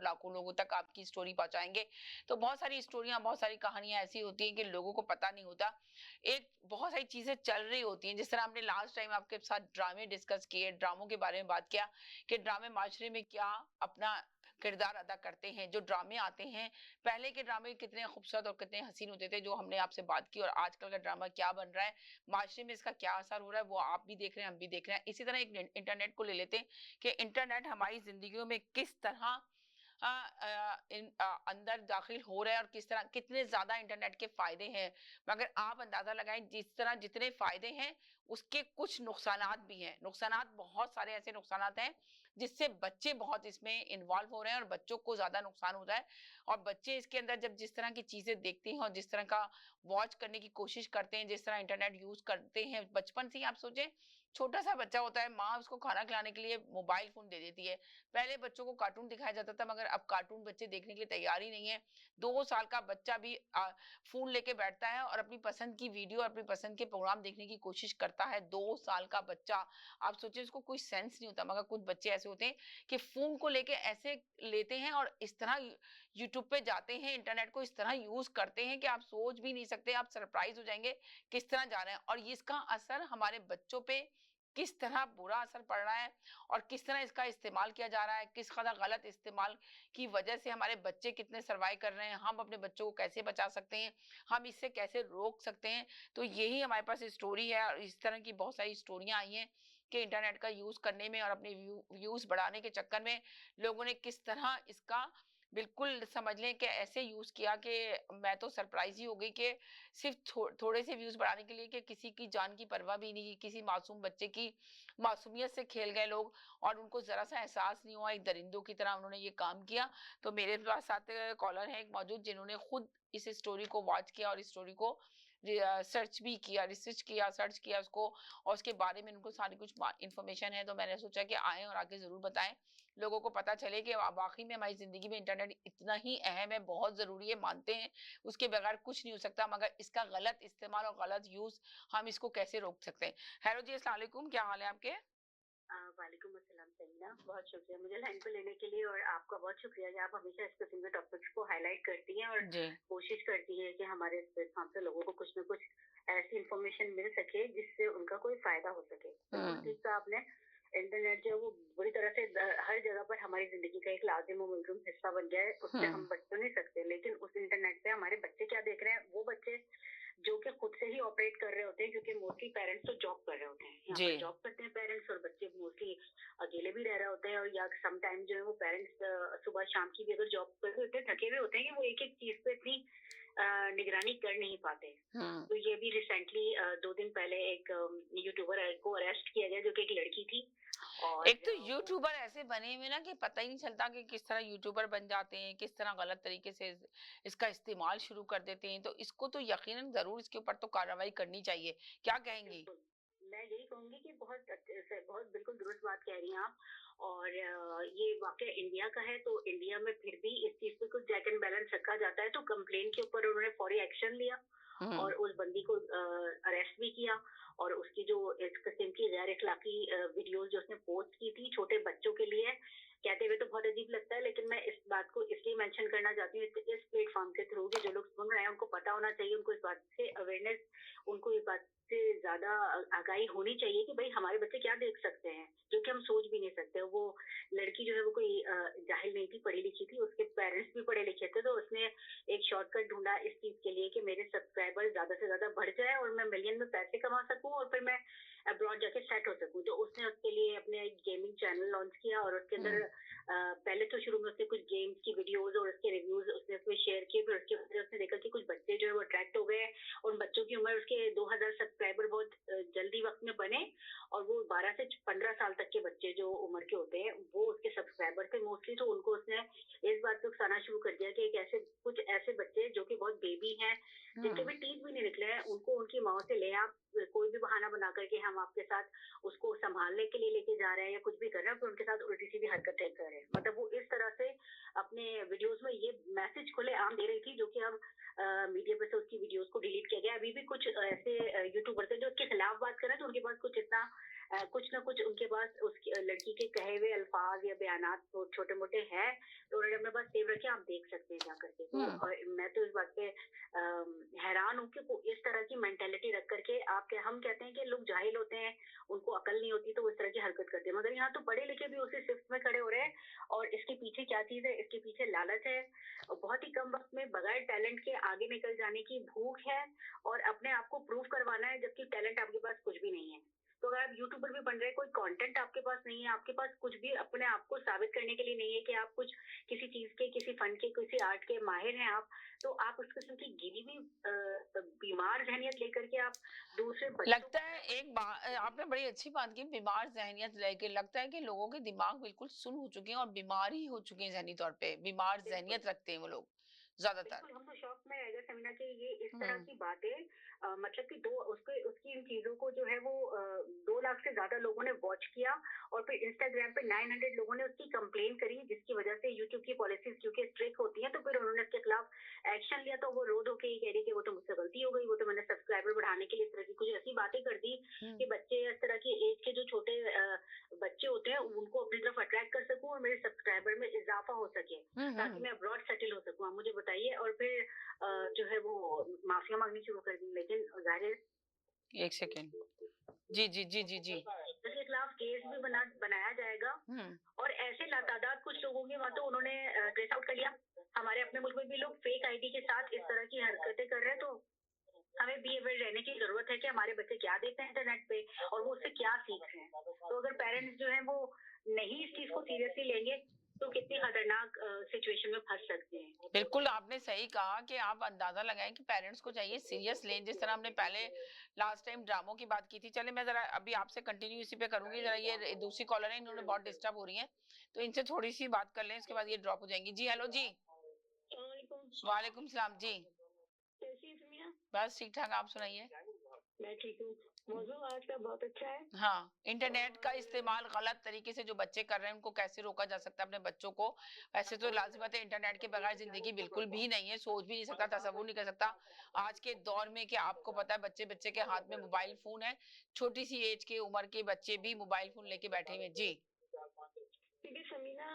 लाखों लोगों तक आपकी स्टोरी पहुंचाएंगे। तो बहुत सारी स्टोरियां, बहुत सारी कहानियां ऐसी होती हैं कि लोगों को पता नहीं होता। एक बहुत सारी चीजें चल रही होती हैं, जिस तरह हमने लास्ट टाइम आपके साथ ड्रामे डिस्कस किए, ड्रामों के बारे में बात किया कि ड्रामे माशरे में क्या अपना किरदार अदा करते हैं। जो ड्रामे आते हैं, पहले के ड्रामे कितने खूबसूरत और कितने हसीन होते थे, जो हमने आपसे बात की, और आजकल का ड्रामा क्या बन रहा है, माशरे में इसका क्या असर हो रहा है, वो आप भी देख रहे हैं, हम भी देख रहे हैं। इसी तरह एक इंटरनेट को ले लेते हैं कि इंटरनेट हमारी जिंदगियों में किस तरह अंदर दाखिल हो रहा है और किस तरह, कितने ज्यादा इंटरनेट के फायदे हैं। मगर आप अंदाजा लगाएं, जिस तरह जितने फायदे हैं उसके कुछ नुकसानात भी हैं। नुकसानात, बहुत सारे ऐसे नुकसानात हैं जिससे बच्चे बहुत इसमें इन्वॉल्व हो रहे हैं और बच्चों को ज्यादा नुकसान हो रहा है। और बच्चे इसके अंदर जब जिस तरह की चीजें देखते हैं और जिस तरह का वॉच करने की कोशिश करते हैं, जिस तरह इंटरनेट यूज करते हैं, बचपन से ही आप सोचें, छोटा सा बच्चा होता है, माँ उसको खाना खिलाने के लिए मोबाइल फोन दे देती है। पहले बच्चों को कार्टून दिखाया जाता था, मगर अब कार्टून बच्चे देखने के लिए तैयार ही नहीं है। 2 साल का बच्चा भी फोन लेके बैठता है और अपनी पसंद की वीडियो, अपनी पसंद के प्रोग्राम देखने की कोशिश करता है। 2 साल का बच्चा, आप सोचिए, उसको कोई सेंस नहीं होता। मगर कुछ बच्चे ऐसे होते हैं कि फोन को लेके ऐसे लेते हैं और इस तरह यूट्यूब पे जाते हैं, इंटरनेट को इस तरह यूज करते हैं कि आप सोच भी नहीं सकते, आप सरप्राइज हो जाएंगे किस तरह जा रहे हैं। और इसका असर हमारे बच्चों पे किस तरह बुरा असर पड़ रहा है और किस तरह इसका इस्तेमाल किया जा रहा है, किस कदर गलत इस्तेमाल की वजह से हमारे बच्चे कितने सरवाइव कर रहे हैं, हम अपने बच्चों को कैसे बचा सकते हैं, हम इससे कैसे रोक सकते हैं। तो यही हमारे पास स्टोरी है। और इस तरह की बहुत सारी स्टोरियां आई हैं कि इंटरनेट का यूज करने में और अपने व्यूज बढ़ाने के चक्कर में लोगों ने किस तरह इसका, बिल्कुल समझ लें कि ऐसे यूज किया कि मैं तो सरप्राइज ही हो गई कि सिर्फ थोड़े से व्यूज बढ़ाने के लिए, कि किसी की जान की परवाह भी नहीं की, किसी मासूम बच्चे की मासूमियत से खेल गए लोग और उनको जरा सा एहसास नहीं हुआ, एक दरिंदों की तरह उन्होंने ये काम किया। तो मेरे पास साथ कॉलर है एक मौजूद, जिन्होंने खुद इस स्टोरी को वॉच किया और इस स्टोरी को सर्च भी किया, रिसर्च किया, सर्च किया उसको, और उसके बारे में उनको सारी कुछ इंफॉर्मेशन है। तो मैंने सोचा कि आए और आके जरूर बताएं, लोगों को पता चले कि वाकई में हमारी जिंदगी में इंटरनेट इतना ही अहम है, बहुत जरूरी है, मानते हैं उसके बगैर कुछ नहीं हो सकता, मगर इसका गलत इस्तेमाल और गलत यूज हम इसको कैसे रोक सकते हैं। हेलो जी, अस्सलाम वालेकुम, क्या हाल है आपके? वालेकुम अस्सलाम सहीना, बहुत शुक्रिया मुझे लाइन पे लेने के लिए और आपका बहुत शुक्रिया कि आप हमेशा इस किस्म के टॉपिक्स को हाईलाइट करती हैं और जी। कोशिश करती हैं कि हमारे इस प्लेटफॉर्म से लोगों को कुछ ना कुछ ऐसी इंफॉर्मेशन मिल सके जिससे उनका कोई फायदा हो सके। बिल्कुल ठीक कहा आपने। इंटरनेट जो है वो बुरी तरह से हर जगह पर हमारी जिंदगी का एक लाजिम और मुलजुम हिस्सा बन गया है, उससे हम बच तो नहीं सकते, लेकिन उस इंटरनेट से हमारे बच्चे क्या देख रहे हैं, वो बच्चे जो कि खुद से ही ऑपरेट कर रहे होते हैं, क्योंकि मोस्टली पेरेंट्स तो जॉब कर रहे होते हैं, यहाँ पर जॉब करते हैं पेरेंट्स, और बच्चे मोस्टली अकेले भी रह रहे होते हैं, और या समटाइम जो है वो पेरेंट्स सुबह शाम की भी अगर जॉब कर रहे होते हैं, थके हुए होते हैं कि वो एक एक चीज पे इतनी निगरानी कर नहीं पाते। तो ये भी रिसेंटली 2 दिन पहले एक यूट्यूबर को अरेस्ट किया गया, जो कि एक लड़की थी। और एक तो यूट्यूबर ऐसे बने हुए ना कि पता ही नहीं चलता कि किस तरह यूट्यूबर बन जाते हैं, किस तरह गलत तरीके से इसका इस्तेमाल शुरू कर देते हैं। तो इसको तो यकीनन जरूर इसके ऊपर तो कार्रवाई करनी चाहिए। क्या कहेंगी? बिल्कुल, मैं यही कहूंगी कि बहुत बिल्कुल दुरुस्त बात कह रही हैं आप। और ये वाकया इंडिया का है, तो इंडिया में फिर भी इस चीज पे कुछ चेक एंड बैलेंस रखा जाता है। तो कंप्लेन के ऊपर उन्होंने फौरी एक्शन लिया और उस बंदी को अरेस्ट भी किया। और उसकी जो इस किस्म की गैर इखलाकी वीडियोस जो उसने पोस्ट की थी छोटे बच्चों के लिए, कहते हुए तो बहुत अजीब लगता है, लेकिन मैं इस बात को इसलिए मेंशन करना चाहती हूँ इस प्लेटफॉर्म के थ्रू कि जो लोग सुन रहे हैं उनको पता होना चाहिए, उनको इस बात से अवेयरनेस, उनको इस बात से ज्यादा आगाही होनी चाहिए कि भाई हमारे बच्चे क्या देख सकते हैं, जो कि हम सोच भी नहीं सकते। वो लड़की जो है वो कोई जाहिल नहीं थी, पढ़ी लिखी थी, उसके पेरेंट्स भी पढ़े लिखे थे, तो उसने एक शॉर्टकट ढूंढा इस चीज के लिए कि मेरे सब्सक्राइबर ज्यादा से ज्यादा बढ़ जाए और मैं मिलियन में पैसे कमा सकूं और फिर मैं अब्रॉड जाके सेट हो सकूं। तो उसने उसके लिए अपने एक गेमिंग चैनल लॉन्च किया और उसके अंदर पहले तो शुरू में उसने कुछ गेम्स की वीडियोस और उसके रिव्यूज उसने उसमें शेयर किए। फिर उसके बाद उसने देखा कि कुछ बच्चे जो है वो अट्रैक्ट हो गए, और बच्चों की उम्र उसके 2000 सब्सक्राइबर बहुत जल्दी वक्त में बने, और वो 12 से 15 साल तक के बच्चे जो उम्र के होते हैं वो उसके सब्सक्राइबर थे मोस्टली। तो उनको उसने इस बात पे उकसाना शुरू कर दिया कि एक ऐसे कुछ ऐसे बच्चे जो कि बहुत बेबी हैं, जिनके भी टीथ भी नहीं निकले हैं, उनको उनकी माँ से ले आप, कोई भी बहाना बना करके हम आपके साथ उसको संभालने के लिए लेके जा रहे हैं या कुछ भी कर रहे हैं, फिर उनके साथ उल्टी सीधी हरकतें कर रहे हैं। मतलब वो इस तरह से अपने वीडियोस में ये मैसेज खुले आम दे रही थी, जो कि अब मीडिया पे से उसकी वीडियोस को डिलीट किया गया। अभी भी कुछ ऐसे यूट्यूबर थे जो उसके खिलाफ बात कर रहे हैं, तो उनके पास कुछ इतना कुछ ना कुछ उनके पास उस लड़की के कहे हुए अल्फाज या बयानात तो छोटे मोटे हैं, तो उन्होंने अपने पास आप देख सकते हैं जा करके। तो और मैं तो इस बात पे हैरान हूँ कि इस तरह की मेंटालिटी रख करके हम कहते हैं कि लोग जाहिल होते हैं, उनको अकल नहीं होती तो वो इस तरह की हरकत करते हैं, मगर यहाँ तो पढ़े लिखे भी उसी शिफ्ट में खड़े हो रहे हैं। और इसके पीछे क्या चीज है? इसके पीछे लालच है, और बहुत ही कम वक्त में बगैर टैलेंट के आगे निकल जाने की भूख है, और अपने आप को प्रूव करवाना है, जबकि टैलेंट आपके पास कुछ भी नहीं है। तो अगर आप यूट्यूबर भी बन रहे हैं, कोई कंटेंट आपके पास नहीं है, आपके पास कुछ भी अपने आप को साबित करने के लिए नहीं है कि आप कुछ किसी चीज के, किसी फन के, किसी आर्ट के माहिर हैं आप, तो आप उस किस्म की गिरी हुई बीमार जहनियत लेकर के आप दूसरे बच्चों लगता है आपने बड़ी अच्छी बात की, बीमार जहनियत लेके लगता है कि लोगों के दिमाग बिल्कुल सुन हो चुके हैं और बीमार ही हो चुके हैं, जहनी तौर पे बीमार जहनियत रखते हैं वो लोग ज्यादातर। बिल्कुल, हम तो शॉक में रह गए समीना कि ये इस तरह हम्म की बातें, मतलब कि उसकी इन चीजों को जो है वो 2 लाख से ज्यादा लोगों ने वॉच किया, और फिर इंस्टाग्राम पे 900 लोगों ने उसकी कंप्लेन करी, जिसकी वजह से यूट्यूब की पॉलिसीज क्योंकि स्ट्रिक्ट होती हैं, तो फिर उन्होंने उसके खिलाफ एक्शन लिया। तो वो रो धो के ये कह रही कि वो तो मुझसे गलती हो गई, वो तो मैंने सब्सक्राइबर बढ़ाने के लिए इस तरह की कुछ ऐसी बातें कर दी कि बच्चे, इस तरह की एज के जो छोटे बच्चे होते हैं, उनको अपनी तरफ अट्रैक्ट कर सकूं और मेरे सब्सक्राइबर में इजाफा हो सके, ताकि मैं अब्रॉड सेटल हो सकूं। आप मुझे बताइए। और फिर जो है वो माफिया मांगनी शुरू कर दी। लेकिन जाहिर है एक सेकेंड, जी जी जी जी जी। इसके खिलाफ केस भी बनाया जाएगा, और ऐसे लातादाद कुछ लोगों के वहाँ तो उन्होंने ट्रेस आउट कर लिया। हमारे अपने मुल्क में भी लोग फेक आईडी के साथ इस तरह की हरकतें कर रहे हैं। तो हमें बी अवेयर रहने की जरूरत है कि हमारे बच्चे क्या देखते हैं इंटरनेट पे, और वो उससे क्या सीख रहे हैं। तो अगर पेरेंट्स जो है वो नहीं इस चीज को सीरियसली लेंगे, तो कितनी खतरनाक सिचुएशन में फंस सकते हैं। बिल्कुल आपने सही कहा कि आप अंदाजा लगाएं कि पेरेंट्स को चाहिए सीरियस लें, जिस तरह हमने पहले लास्ट टाइम ड्रामों की बात की थी। चले मैं जरा अभी आपसे कंटिन्यू इसी पे करूंगी, जरा ये दूसरी कॉलर है, इन्होंने बहुत डिस्टर्ब हो रही है, तो इनसे थोड़ी सी बात कर लें, इसके बाद ये ड्रॉप हो जाएंगी। जी हेलो जी। वालेकुम सलाम जी। कैसी है समीरा? बस ठीक ठाक, आप सुनाइए। मैं ठीक हूँ। मौजूद आज का बहुत अच्छा है। हाँ, इंटरनेट का इस्तेमाल गलत तरीके से जो बच्चे कर रहे हैं उनको कैसे रोका जा सकता है अपने बच्चों को। वैसे तो लाजिम बात है, इंटरनेट के बगैर जिंदगी बिल्कुल भी नहीं है, सोच भी नहीं सकता, तसव्वुर नहीं कर सकता आज के दौर में कि आपको पता है बच्चे बच्चे के हाथ में मोबाइल फोन है, छोटी सी एज के उम्र के बच्चे भी मोबाइल फोन लेके बैठे हुए। जी देखिए समीना,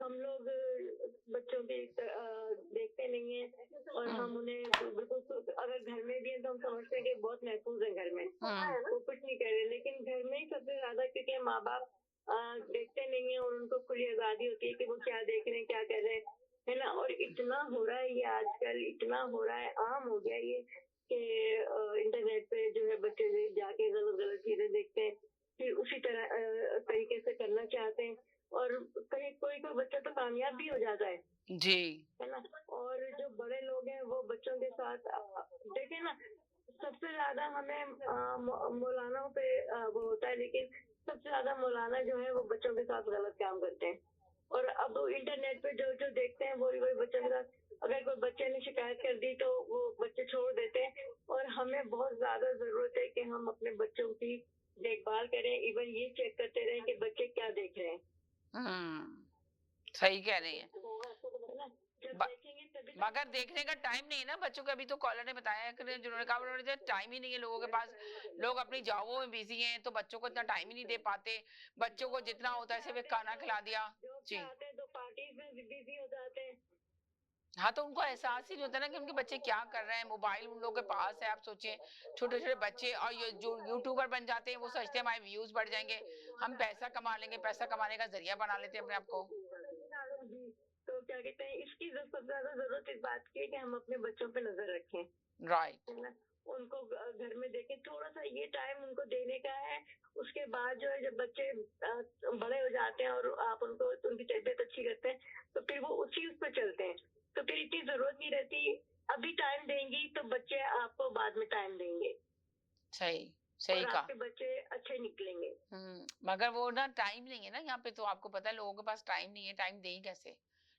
हम लोग बच्चों के देखते नहीं है, और हम उन्हें बिल्कुल, अगर घर में भी है तो हम समझते हैं कि बहुत महफूज है घर में, वो कुछ नहीं कर रहे। लेकिन घर में ही सबसे ज्यादा, क्योंकि माँ बाप देखते नहीं है और उनको खुली आजादी होती है कि वो क्या देख रहे हैं, क्या कर रहे हैं, है ना। और इतना हो रहा है ये आजकल, इतना हो रहा है, आम हो गया ये कि इंटरनेट पे जो है बच्चे जाके गलत गलत चीजें देखते हैं, फिर उसी तरह तरीके से करना चाहते हैं, और कहीं कोई कोई बच्चा तो कामयाब भी हो जाता है जी ना। और जो बड़े लोग हैं वो बच्चों के साथ देखे ना, सबसे ज्यादा हमें मौलानाओं पे वो होता है, लेकिन सबसे ज्यादा मौलाना जो है वो बच्चों के साथ गलत काम करते हैं। और अब इंटरनेट पे जो जो देखते हैं वही वही बच्चों के साथ, अगर कोई बच्चे ने शिकायत कर दी तो वो बच्चे छोड़ देते हैं। और हमें बहुत ज्यादा जरूरत है कि हम अपने बच्चों की देखभाल करें, इवन ये चेक करते रहें कि बच्चे क्या देख रहे हैं। सही कह रही है। जब ब- देखेंगे तभी तो मगर देखने का टाइम नहीं है ना बच्चों का। अभी तो कॉलर ने बताया कि जिन्होंने कहा उन्होंने टाइम ही नहीं है लोगों के पास, लोग अपनी जॉबों में बिजी हैं, तो बच्चों को इतना टाइम ही नहीं दे पाते। बच्चों को जितना होता है सिर्फ एक खाना खिला दिया। जी आते हैं तो पार्टीज में बिजी हो जाते हैं। हाँ, तो उनको एहसास ही नहीं होता ना कि उनके बच्चे क्या कर रहे हैं, मोबाइल उन लोगों के पास है। आप सोचिए छोटे छोटे बच्चे, और ये जो यूट्यूबर बन जाते हैं वो सोचते हैं हमारे व्यूज बढ़ जाएंगे, हम पैसा कमा लेंगे, पैसा कमाने का जरिया बना लेते हैं अपने आप को। जी, तो क्या कहते हैं, इसकी सबसे ज्यादा जरूरत इस बात की है कि हम अपने बच्चों पे नजर रखें, राइट। है ना। उनको घर में देखें, थोड़ा सा ये टाइम उनको देने का है। उसके बाद जो है जब बच्चे बड़े हो जाते हैं और आप उनको उनकी तबीयत अच्छी करते हैं, तो फिर वो उसी उस पर चलते हैं, तो फिर इतनी जरूरत नहीं रहती। अभी टाइम देंगी तो बच्चे आपको बाद में टाइम देंगे, सही सही और कहा। आपके बच्चे अच्छे निकलेंगे। मगर वो ना टाइम नहीं है ना यहाँ पे, तो आपको पता है लोगों के पास टाइम नहीं है, टाइम दें कैसे,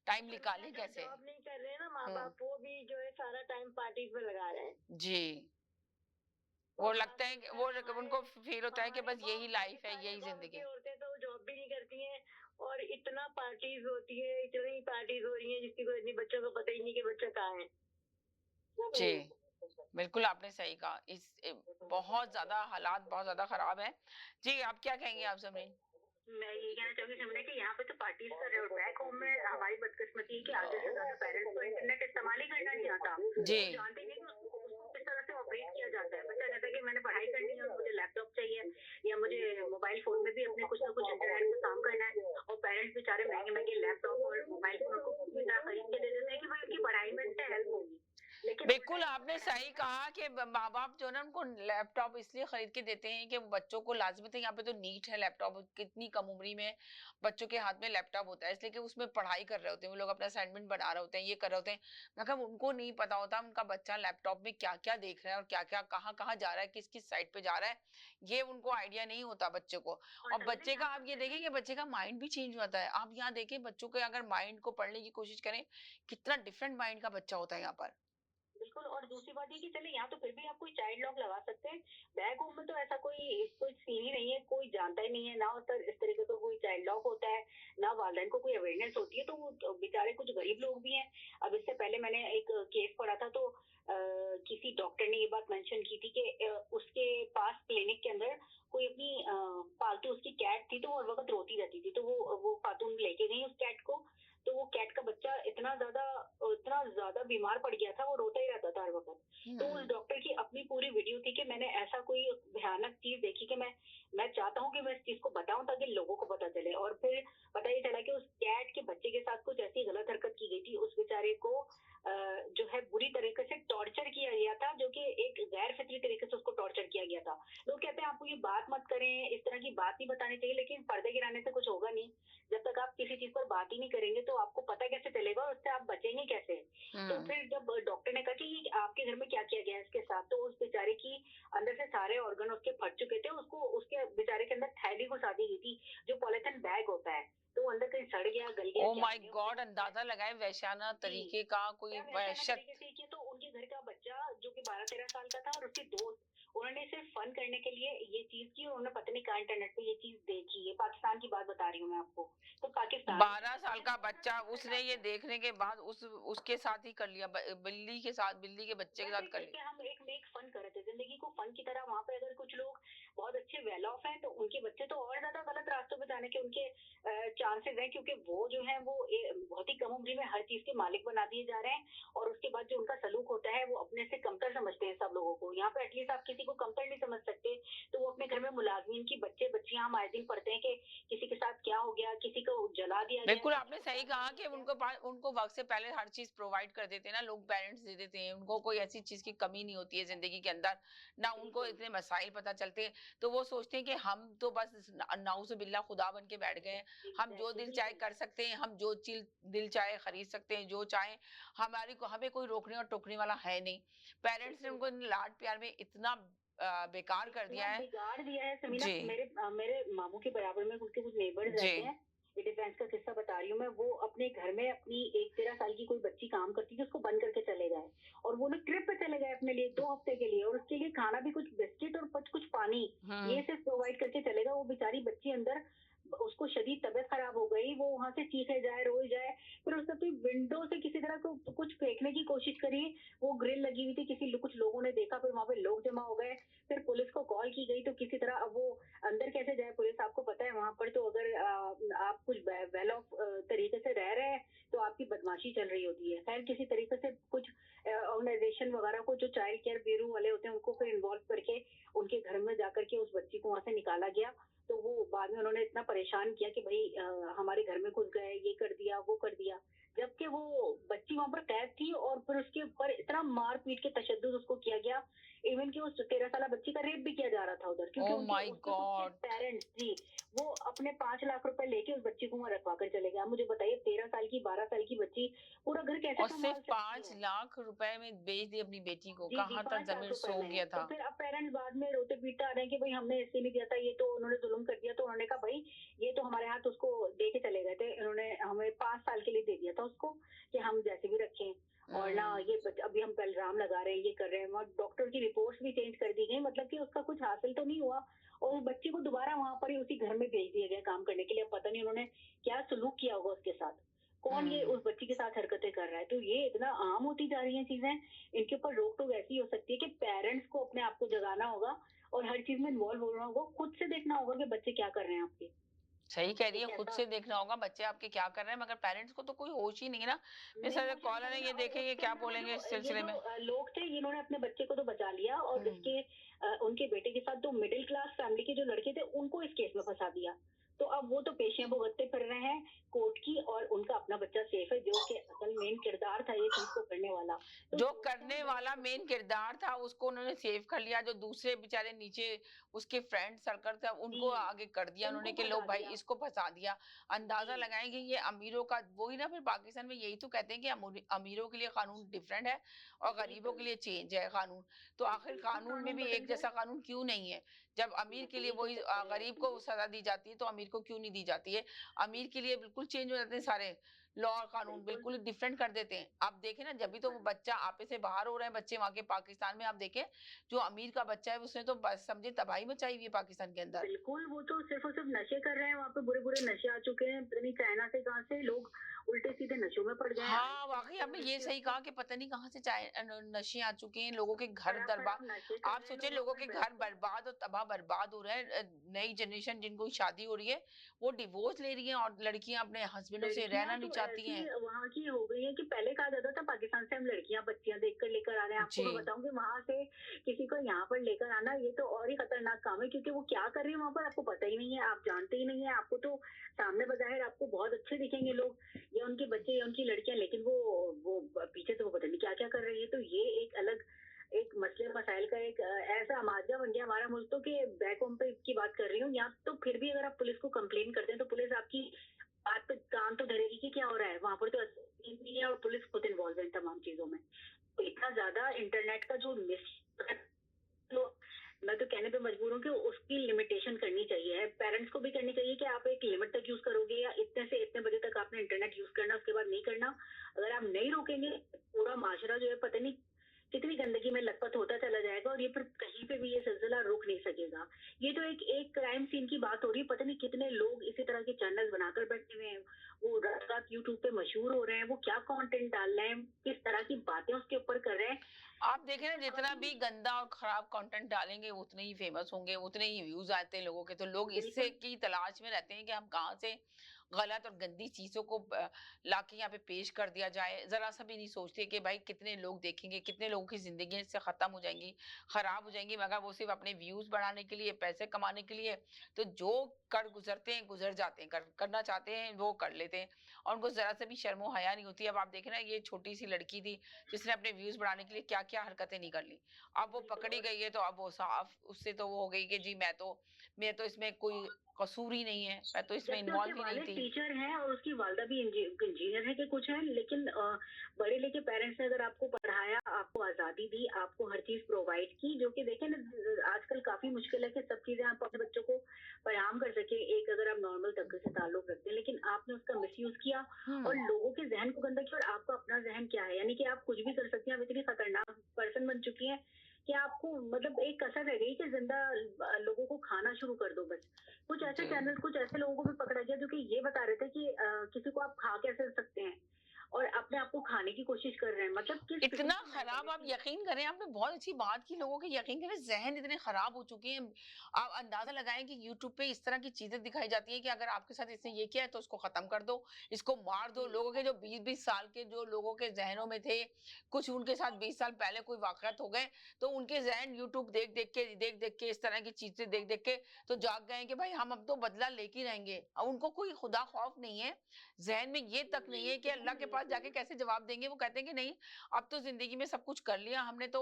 टाइम निकालें कैसे। जॉब नहीं कर रहे हैं ना माँ बाप, वो भी जो है सारा टाइम पार्टीज में लगा रहे हैं। जी वो लगता है कि वो उनको फील होता है कि बस यही लाइफ है, यही जिंदगी है। औरतें तो जॉब भी नहीं करती हैं, और इतना पार्टीज होती है, इतनी पार्टीज हो रही हैं जिसकी कोई इतनी बच्चों को पता ही नहीं कि बच्चा कहाँ है। जी बिल्कुल आपने सही कहा। बहुत ज्यादा हालात बहुत ज्यादा खराब है। जी आप क्या कहेंगे आप जमीन? मैं ये कहना चाहूँगी समीना कि यहाँ पे तो पार्टीज़ कर रहे हो, बैक होम में हमारी बदकिस्मती है कि आधे से ज़्यादा पेरेंट्स को इंटरनेट इस्तेमाल ही करना नहीं आता। जी। वो जानते नहीं कि उसको उसको किस तरह से ऑपरेट किया जाता है। बच्चा कहता है कि मैंने पढ़ाई करनी है और मुझे लैपटॉप चाहिए या मुझे मोबाइल फ़ोन में भी अपने कुछ ना कुछ इंटरनेट पे काम करना है और पेरेंट्स बेचारे महँगे-महँगे लैपटॉप और मोबाइल फ़ोन उनको पूरी तरह खरीद के दे देते हैं कि भाई उनकी पढ़ाई में इससे हेल्प होगी। लेकिन उल्टा बिल्कुल, ये आपने पढ़ाई सही में कहा कि माँ-बाप जो है ना उनको लैपटॉप इसलिए खरीद के देते हैं कि बच्चों को लाज़मी तो यहाँ पे तो नीट है लैपटॉप कितनी कम उम्री में बच्चों के हाथ में लैपटॉप होता है इसलिए कि उसमें पढ़ाई कर रहे होते हैं, वो लोग अपना असाइनमेंट बना रहे होते हैं, ये कर रहे होते हैं। मतलब उनको नहीं पता होता उनका बच्चा लैपटॉप में क्या-क्या देख रहा है और क्या-क्या कहाँ-कहाँ जा रहा है, किस-किस साइट पे जा रहा है, ये उनको आइडिया नहीं होता बच्चे को। और और समझे बच्चे का यहाँ आप पर ये फिर देखिए भी कि बच्चे का माइंड भी चेंज होता है। आप यहाँ देखिए बच्चों के अगर माइंड को पढ़ने की कोशिश करें, कितना डिफरेंट माइंड का बच्चा होता है यहाँ पर। बिल्कुल और दूसरी बात ये कि चलिए यहाँ तो फिर भी आप कोई चाइल्ड लॉक लगा सकते हैं। बैक होम में तो ऐसा कोई कोई सीन ही नहीं है, कोई जानता ही नहीं है, ना उस इस तरीके का कोई चाइल्ड लॉक होता है, ना वालिदैन को कोई अवेयरनेस होती है, तो वो बेचारे कुछ गरीब लोग भी हैं। अब इससे पहले मैंने एक केस पढ़ा था तो किसी डॉक्टर ने ये बात मेंशन की थी कि उसके पास क्लिनिक के अंदर कोई अपनी पालतू उसकी कैट थी तो वो हर वक़्त रोती रहती थी, तो वो खातून लेके गई उस कैट को, तो वो कैट का बच्चा इतना ज़्यादा बीमार पड़ गया था, वो रोता ही रहता था हर वक़्त। तो उस हुँ। डॉक्टर की अपनी पूरी वीडियो थी कि मैंने ऐसा कोई भयानक चीज़ देखी कि मैं चाहता हूँ कि मैं इस चीज़ को बताऊँ ताकि लोगों को पता चले और फिर पता ये चला कि उस कैट के बच्चे के साथ कुछ ऐसी गलत हरकत की गई थी, उस बेचारे को जो है बुरी तरीके से टॉर्चर किया गया था, जो कि एक गैर फितरी तरीके से उसको टॉर्चर किया गया था। लोग कहते हैं आपको ये बात मत करें, इस तरह की बात नहीं बतानी चाहिए, लेकिन पर्दे गिराने से कुछ होगा नहीं। जब तक आप किसी चीज़ पर बात ही नहीं करेंगे तो आपको पता कैसे चलेगा और उससे आप बचेंगे कैसे? तो हुँ। फिर जब डॉक्टर ने कहा कि ये आपके घर में क्या-क्या गया है इसके साथ, तो उस बेचारे की अंदर से सारे ऑर्गन उसके फट चुके थे, उसको उसके बेचारे के अंदर थैली घुसा दी गई थी, जो पॉलीथिन बैग होता है, तो वो अंदर कहीं सड़ गया, गल गया, ओह क्या हो माय गया मुझे गॉड! नहीं पता है। अंदाज़ा लगाएँ वैश्याना जी। तरीके का कोई क्या वैश्याना वहशत। तरीके से किया तो उनके घर का बच्चा जो कि 12-13 साल का था और उसके दोस्त, उन्होंने सिर्फ फन करने के लिए ये चीज़ की और उन्होंने पता नहीं कहाँ इंटरनेट पे ये चीज़ देखी। ये पाकिस्तान की बात बता रही हूँ मैं आपको। तो पाकिस्तान में जो 12 बच्चे साल हैं का वो इतना बच्चा पिक्चर उसने डालते ये हैं। देखने के बाद उस उसके साथ ही कर लिया बिल्ली के साथ बिल्ली के बच्चे के वैसे साथ ही कर करके लिया। हम एक मेक फन कर रहे थे, ज़िंदगी को फन की तरह वहाँ पे अगर कुछ लोग बहुत अच्छे वेल ऑफ हैं, तो उनके बच्चे तो और ज़्यादा गलत रास्तों पे जाने के उनके चांसेज़ हैं क्योंकि वो जो हैं वो बहुत ही कम उम्र में हर चीज़ के मालिक बना दिए जा रहे हैं और उसके बाद जो उनका सलूक होता है, वो अपने से कमतर समझते हैं सब लोगों को। यहाँ पे एटलीस्ट आप किसी को कमतर नहीं समझ सकते, तो वो अपने घर में मुलाज़िमीन की बच्चे-बच्चियाँ हम आए दिन पढ़ते हैं कि किसी के साथ क्या हो गया, किसी को जला दिया गया, बिल्कुल, किसी आपने को सही क्या कर कहा दिया कि गया। उनको वक़्त से पहले हर चीज़ प्रोवाइड कर देते हैं ना लोग पेरेंट्स दे देते हैं, उनको कोई ऐसी चीज़ की कमी नहीं होती है ज़िंदगी के अंदर, ना उनको बिल्कुल। इतने मसाइल पता चलते हैं, तो वो सोचते हैं कि हम तो बस नाउज़ुबिल्लाह खुदा बन के बैठ गए हैं, हम जो एग्ज़ैक्टली, दिल चाहे बिल्कुल। कर सकते हैं, हम जो चीज़ दिल चाहे खरीद सकते हैं, जो चाहें हमें कोई रोकने और टोकने वाला है नहीं। पेरेंट्स ने बिल्कुल। उनको लाड-प्यार में इतना बेकार कर इतना दिया है। बिगाड़ दिया है समीना, जी, मेरे मामू के बराबर में उनके कुछ नेबर्स जी। रहते हैं। ये डिफेंस का किस्सा बता रही हूँ मैं। वो अपने घर में अपनी एक 13 साल की कोई बच्ची काम करती थी, उसको बंद करके चले गए और वो लोग ट्रिप पे चले गए अपने लिए 2 हफ्ते के लिए और उसके लिए खाना भी कुछ बिस्किट और कुछ पानी हुँ। ये सिर्फ प्रोवाइड करके चले गए। वो बेचारी बच्ची अंदर उसको शदीद तबीयत खराब हो गई, वो वहां से चीखे जाए रोए जाए, फिर उसने अपनी विंडो से किसी तरह को कुछ फेंकने की कोशिश करी। वो ग्रिल लगी हुई थी, कुछ लोगों ने देखा, फिर वहां पे लोग जमा हो गए, फिर पुलिस को कॉल की गई तो किसी तरह अब वो अंदर कैसे जाए पुलिस, आपको पता है वहां पर तो अगर आप कुछ वेल ऑफ तरीके से रह रहे हैं तो आपकी बदमाशी चल रही होती है। खैर किसी तरीके से कुछ ऑर्गेनाइजेशन वगैरह को जो चाइल्ड केयर ब्यूरो वाले होते हैं उनको फिर इन्वॉल्व करके उनके घर में जाकर के उस बच्ची को वहां से निकाला गया। तो वो बाद में उन्होंने इतना परेशान किया कि भाई हमारे घर में घुस गए, ये कर दिया वो कर दिया, जबकि वो बच्ची वहां पर कैद थी और फिर उसके ऊपर इतना मार पीट के तशद्दुद उसको किया गया। इवन कि उस 13 साल बच्ची का रेप भी किया जा रहा था उधर क्योंकि ओह उनके माय उसके खुद के गॉड! पेरेंट्स जी वो अपने 5 लाख रुपए लेके उस बच्ची को वहां रखवा कर चले गए। आप मुझे बताइए 13 साल की 12 साल की बच्ची पूरा घर कैसे और सिर्फ संभाल सकती 5 है? लाख रुपए में बेच दी अपनी बेटी को, जी, जी, कहाँ तक 5 लाख ज़मीर रुपए सो में। गया तो था। फिर अब पेरेंट्स बाद में रोते-पीटते आ रहे हैं कि भई हमने इसलिए नहीं दिया था, ये तो उन्होंने जुल्म कर दिया। तो उन्होंने कहा भई ये तो हमारे हाथ उसको दे के चले गए थे। इन्होंने हमें 5 साल के लिए दे दिया था उसको कि हम जैसे भी रखें और ना हुँ। ये अभी हम इल्ज़ाम लगा रहे हैं, ये कर रहे हैं। और डॉक्टर की रिपोर्ट्स भी चेंज कर दी गई मतलब कि उसका कुछ हासिल तो नहीं हुआ और उस बच्ची को दोबारा वहाँ पर ही उसी घर में भेज दिया गया काम करने के लिए। अब पता नहीं उन्होंने क्या सलूक किया होगा उसके साथ। कौन ये हुँ। उस बच्ची के साथ हरकतें कर रहा है? तो ये इतना आम होती जा रही हैं चीज़ें, इनके ऊपर रोक-टोक ऐसी हो सकती है कि पेरेंट्स को अपने आप को जगाना होगा और हर चीज़ में इन्वॉल्व होना होगा, खुद से देखना होगा कि बच्चे क्या कर रहे हैं आपके। सही कह रही है, एक खुद ऐसा से देखना होगा बच्चे आपके क्या कर रहे हैं, मगर पेरेंट्स को तो कोई होश ही नहीं है ना। मेरे नहीं सारे होश होता कॉलर है हैं, ना। ये और देखेंगे उसके क्या अंदर वो बोलेंगे इस ये सिलसिले जो में। लोग थे जिन्होंने अपने बच्चे को तो बचा लिया, और हम्म। उसके उनके बेटे के साथ 2 मिडल क्लास फैमिली के जो लड़के थे उनको इस केस में फँसा दिया। तो अब वो तो पेशियाँ भुगतते फिर रहे हैं कोर्ट की, और उनका अपना बच्चा सेफ है, जो कि असल मेन किरदार था ये चीज़ को करने वाला। तो जो सोचना करने बड़ा वाला मेन किरदार था उसको उन्होंने सेव कर लिया, जो दूसरे बेचारे नीचे उसके फ्रेंड सर्कल था जी, उनको आगे कर दिया उन्होंने उनको कि लो फँसा भाई दिया। इसको फंसा दिया। अंदाजा जी, लगाएं कि ये अमीरों का वही ना, फिर पाकिस्तान में यही तो कहते हैं कि अमीरों के लिए कानून डिफरेंट है और गरीबों बिल्कुल, के लिए चेंज है कानून। तो आखिर बिल्कुल। वो कानून में कानून भी बदल एक गए। जैसा कानून क्यों नहीं है? जब अमीर के लिए यही तो वही चक्कर है। गरीब को सजा दी जाती है तो अमीर को क्यों नहीं दी जाती है? अमीर के लिए बिल्कुल चेंज हो जाते हैं सारे लॉ और कानून, बिल्कुल, बिल्कुल डिफरेंट कर देते हैं। आप देखें ना, जब भी तो वो बिल्कुल। बच्चा आपे से बाहर हो रहे हैं बच्चे वहाँ के पाकिस्तान में, आप देखें जो अमीर का बच्चा है उसने तो बस समझे तबाही मचाई हुई है पाकिस्तान के अंदर। बिल्कुल, वो तो सिर्फ़ और सिर्फ़ नशे कर रहे हैं, वहाँ पे बुरे-बुरे नशे आ चुके हैं, पता नहीं चाइना से कहाँ से लोग उल्टे-सीधे नशों में पड़ गए हैं। हाँ, आईफ़ोन वाक़ई आपको आपने ये देखते सही उसको कहा कि पता नहीं कहाँ से चाय नशे आ चुके हैं, लोगों के घर खराब-खराब नशे कर आप रहे हैं सोचिए लोग वहाँ लोगों पर के बैठ घर के। बर्बाद और तबाह बर्बाद हो रहे हैं। नई जनरेशन जिनको शादी हो रही है, वो डिवोर्स ले रही हैं और लड़कियाँ अपने हस्बैंडों से लड़कियाँ रहना नहीं तो चाहती ऐसी हैं। वहाँ की हो गई हैं कि पहले कहा जाता था पाकिस्तान से हम लड़कियाँ बच्चियाँ देख कर लेकर आ रहे हैं। आपको मैं जी, बताऊँ कि वहाँ से किसी को यहाँ पर लेकर आना ये तो और ही खतरनाक काम है, क्योंकि वो क्या कर रही है वहाँ पर आपको पता ही नहीं है, आप जानते ही नहीं है। आपको तो सामने बज़ाहिर आपको बहुत अच्छे दिखेंगे लोग, या उनके बच्चे या उनकी लड़कियाँ, लेकिन वो पीछे से वो पता नहीं क्या-क्या कर रही है। तो ये एक अलग एक मसले मसाइल का एक ऐसा माजरा बन गया हमारा मुल्क, तो कि बैक होम पे की बात कर रही हूँ। यहाँ तो फिर भी अगर आप पुलिस को कंप्लेन करते हैं तो पुलिस आपकी बात पे कान तो धरेगी कि क्या हो रहा है वहां पर। तो भी है और पुलिस खुद इन्वॉल्व है इन तमाम चीजों में। तो इतना ज्यादा इंटरनेट का जो मिस, तो मैं तो कहने पे मजबूर हूँ कि उसकी लिमिटेशन करनी चाहिए है, पेरेंट्स को भी करनी चाहिए कि आप एक लिमिट तक यूज करोगे, या इतने से इतने बजे तक आपने इंटरनेट यूज करना, उसके बाद नहीं करना। अगर आप नहीं रोकेंगे पूरा माशरा जो है पता नहीं कितनी गंदगी में लथपथ होता चला जाएगा, और ये फिर कहीं पे भी ये सिलसिला रुक नहीं सकेगा। ये तो एक एक क्राइम सीन की बात हो रही है, पता नहीं कितने लोग इसी तरह के चैनल बनाकर बैठे हुए हैं, वो रात रात यूट्यूब पे मशहूर हो रहे हैं, वो क्या कंटेंट डाल रहे हैं, किस तरह की बातें उसके ऊपर कर रहे हैं। आप देखें ना जितना काफ़ी भी गंदा और खराब कंटेंट डालेंगे उतने ही फेमस होंगे, उतने ही व्यूज़ आते हैं लोगों के, तो लोग इससे बिल्कुल, की तलाश में रहते हैं कि हम कहाँ से गलत और गंदी चीज़ों को लाके यहाँ पे पेश कर दिया जाए। ज़रा-सा भी नहीं सोचते कि भाई कितने लोग देखेंगे, कितने लोगों की ज़िंदगी इससे ख़त्म हो जाएँगी, ख़राब हो जाएँगी, मगर वो सिर्फ़ अपने व्यूज़ बढ़ाने के लिए, पैसे कमाने के लिए, तो जो कर गुज़रते हैं, गुज़र जाते हैं, करना चाहते हैं, वो कर लेते हैं और उनको ज़रा-सा भी शर्म-ओ-हया नहीं होती। अब आप देखें ना, ये छोटी-सी लड़की थी, जिसने अपने व्यूज़ बढ़ाने के लिए क्या-क्या हरकतें नहीं कर ली। अब वो बिल्कुल। पकड़ी और गई है तो अब वो साफ उससे तो वो हो गई कि जी मैं तो इसमें कोई कसूर ही नहीं है, मैं तो इसमें जबकि उसके इन्वॉल्व ही नहीं वालिद थी। टीचर हैं और उसकी वालिदा भी इंजीनियर है कि कुछ है, लेकिन पढ़े लिखे पेरेंट्स ने अगर आपको पढ़ाया, आपको आज़ादी दी, आपको हर चीज़ प्रोवाइड की, जो कि देखें ना आजकल काफ़ी मुश्किल है कि सब चीज़ें आप अपने बच्चों को फराहम कर सकें, एक अगर आप नॉर्मल तबके से ताल्लुक़ रखते हैं, लेकिन आपने उसका मिसयूज़ किया हुँ। और लोगों के ज़हन को गंदा किया। और आपका अपना ज़हन क्या है? यानी कि आप कुछ भी कर सकती हैं, आप इतनी खतरनाक पर्सन बन चुकी हैं कि आपको मतलब एक कसर रह गई कि ज़िंदा लोगों को खाना शुरू कर दो बस। कुछ ऐसे जी। चैनल, कुछ ऐसे लोगों को भी पकड़ा गया जो कि ये बता रहे थे कि किसी को आप खा कैसे सकते हैं, और अपने आप को खाने की कोशिश कर रहे हैं। मतलब किस किस्म इतना की खराब आप मेंटालिटी। यकीन करें, आपने बहुत अच्छी बात की, लोगों के यकीन करें ज़हन इतने खराब हो चुके हैं। आप अंदाज़ा लगाएँ कि यूट्यूब पे इस तरह की चीज़ें दिखाई जाती हैं कि अगर आपके साथ इसने ये किया है तो उसको ख़त्म कर दो, इसको मार दो। जी, लोगों के जो 20-20 साल के जो लोगों के ज़हनों में थे, कुछ उनके साथ 20 साल पहले कोई वाक़यात हो गए, तो उनके ज़हन यूट्यूब देख-देख के इस तरह की चीज़ें देख-देख के तो जाग गए हैं कि भाई हम अब तो बदला लेके ही रहेंगे। अब उनको कोई खुदा खौफ नहीं है, ज़हन में ये तक नहीं नहीं, है कि किसी अल्लाह में के नहीं पास होती जाके है। कैसे जवाब देंगे। वो कहते हैं कि नहीं, अब तो ज़िंदगी में सब कुछ कर लिया, हमने तो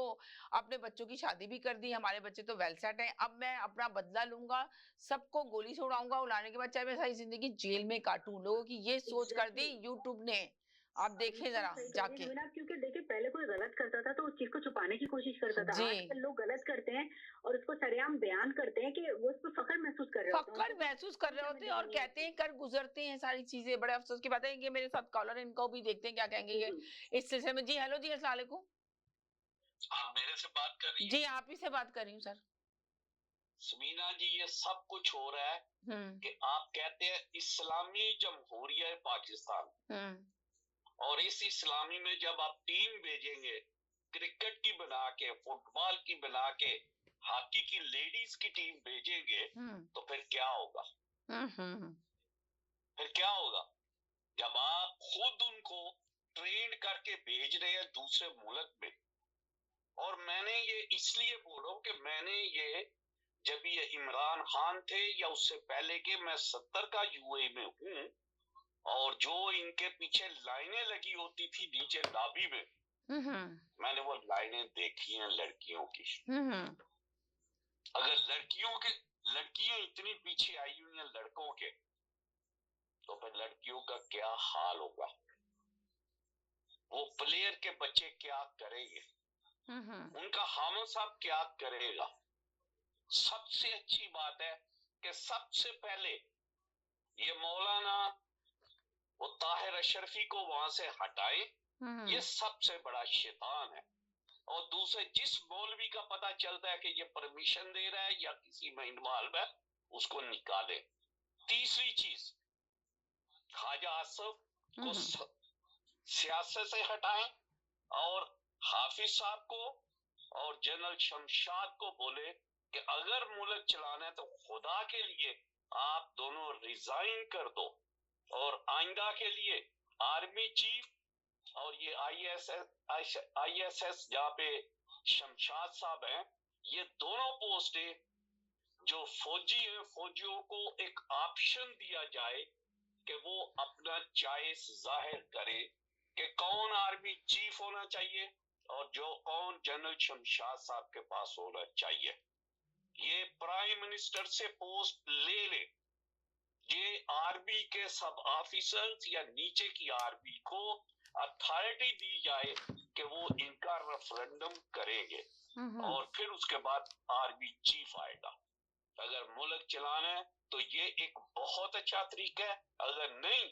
अपने बच्चों की शादी भी कर दी, हमारे बच्चे तो वेल सेट हैं, अब मैं अपना बदला लूँगा, सबको गोली से उड़ाऊँगा, उड़ाने के बाद चाहे मैं सारी ज़िंदगी जेल में काटूँ। लोगों की ये सोच कर दी एग्ज़ैक्टली। यूट्यूब ने। आप देखें बिल्कुल ज़रा सही कह रही हैं जाके। नवीन आप, क्योंकि देखिए पहले कोई गलत करता था तो उस चीज़ को छुपाने की कोशिश करता था। जी। आजकल लोग गलत करते हैं और उसको सरेआम बयान करते हैं कि वो उस पे फ़ख्र महसूस कर रहे होते हैं। फ़क्र उनके पास महसूस कर कोई रहे होते हैं और शर्मिंदगी नहीं कहते होती। हैं कर गुज़रते हैं सारी चीज़ें। बड़े अफ़सोस की बात है, ये मेरे साथ कॉलर है, इनको भी देखते हैं क्या कहेंगे जी, ये इस सिलसिले में। जी, हेलो जी, अस्सलाम वालेकुम। आप मेरे से बात कर रही हैं? जी, आप ही से बात कर रही हूँ सर। समीना जी, ये सब कुछ हो रहा है हुँ, कि आप कहते हैं इस्लामी जमहूरियत पाकिस्तान, हुँ, और इस इस्लामी में जब आप टीम भेजेंगे, क्रिकेट की बना के, फुटबॉल की बना के, हॉकी की लेडीज की टीम भेजेंगे, हुँ, तो फिर क्या होगा? हुँ, हुँ, हुँ। फिर क्या होगा? जब आप खुद उनको ट्रेन करके भेज रहे हैं दूसरे मुल्क में, और मैंने ये इसलिए बोल रहा हूं कि मैंने ये जब ये इमरान खान थे या उससे पहले के, मैं 70 का यूए में हूँ, और जो इनके पीछे लाइनें लगी होती थी नीचे लॉबी में, मैंने वो लाइनें देखी हैं लड़कियों की। अगर लड़कियां इतनी पीछे आई हुई हैं लड़कों के, तो फिर लड़कियों का क्या हाल होगा? वो प्लेयर के बच्चे क्या करेंगे? उनका हम साहब क्या करेगा? सबसे अच्छी बात है कि सबसे पहले ये मौलाना वो ताहिर अशरफी को वहां से हटाए, ये सबसे बड़ा शैतान है। और दूसरे, जिस मौलवी का पता चलता है कि ये परमिशन दे रहा है या किसी में इन्वॉल्व है, उसको निकाले। तीसरी चीज, ख्वाजा आसिफ को सियासत से हटाएं, और हाफिज साहब को और जनरल शमशाद को बोले कि अगर मुल्क चलाना है तो खुदा के लिए आप दोनों रिजाइन कर दो, और आइंदा के लिए आर्मी चीफ और ये आईएसएस जहाँ पे शमशाद साहब हैं, ये दोनों पोस्टें जो फौजी हैं, फौजियों को एक ऑप्शन दिया जाए कि वो अपना चॉइस जाहिर करे कि कौन आर्मी चीफ होना चाहिए और जो कौन जनरल शमशाद साहब के पास होना चाहिए। ये प्राइम मिनिस्टर से पोस्ट ले ले, ये आर्मी के सब ऑफिसर्स या नीचे की आर्मी को अथॉरिटी दी जाए कि वो इनका रेफरेंडम करेंगे, और फिर उसके बाद आर्मी चीफ आएगा। अगर मुल्क चलाना है तो ये एक बहुत अच्छा तरीका है, अगर नहीं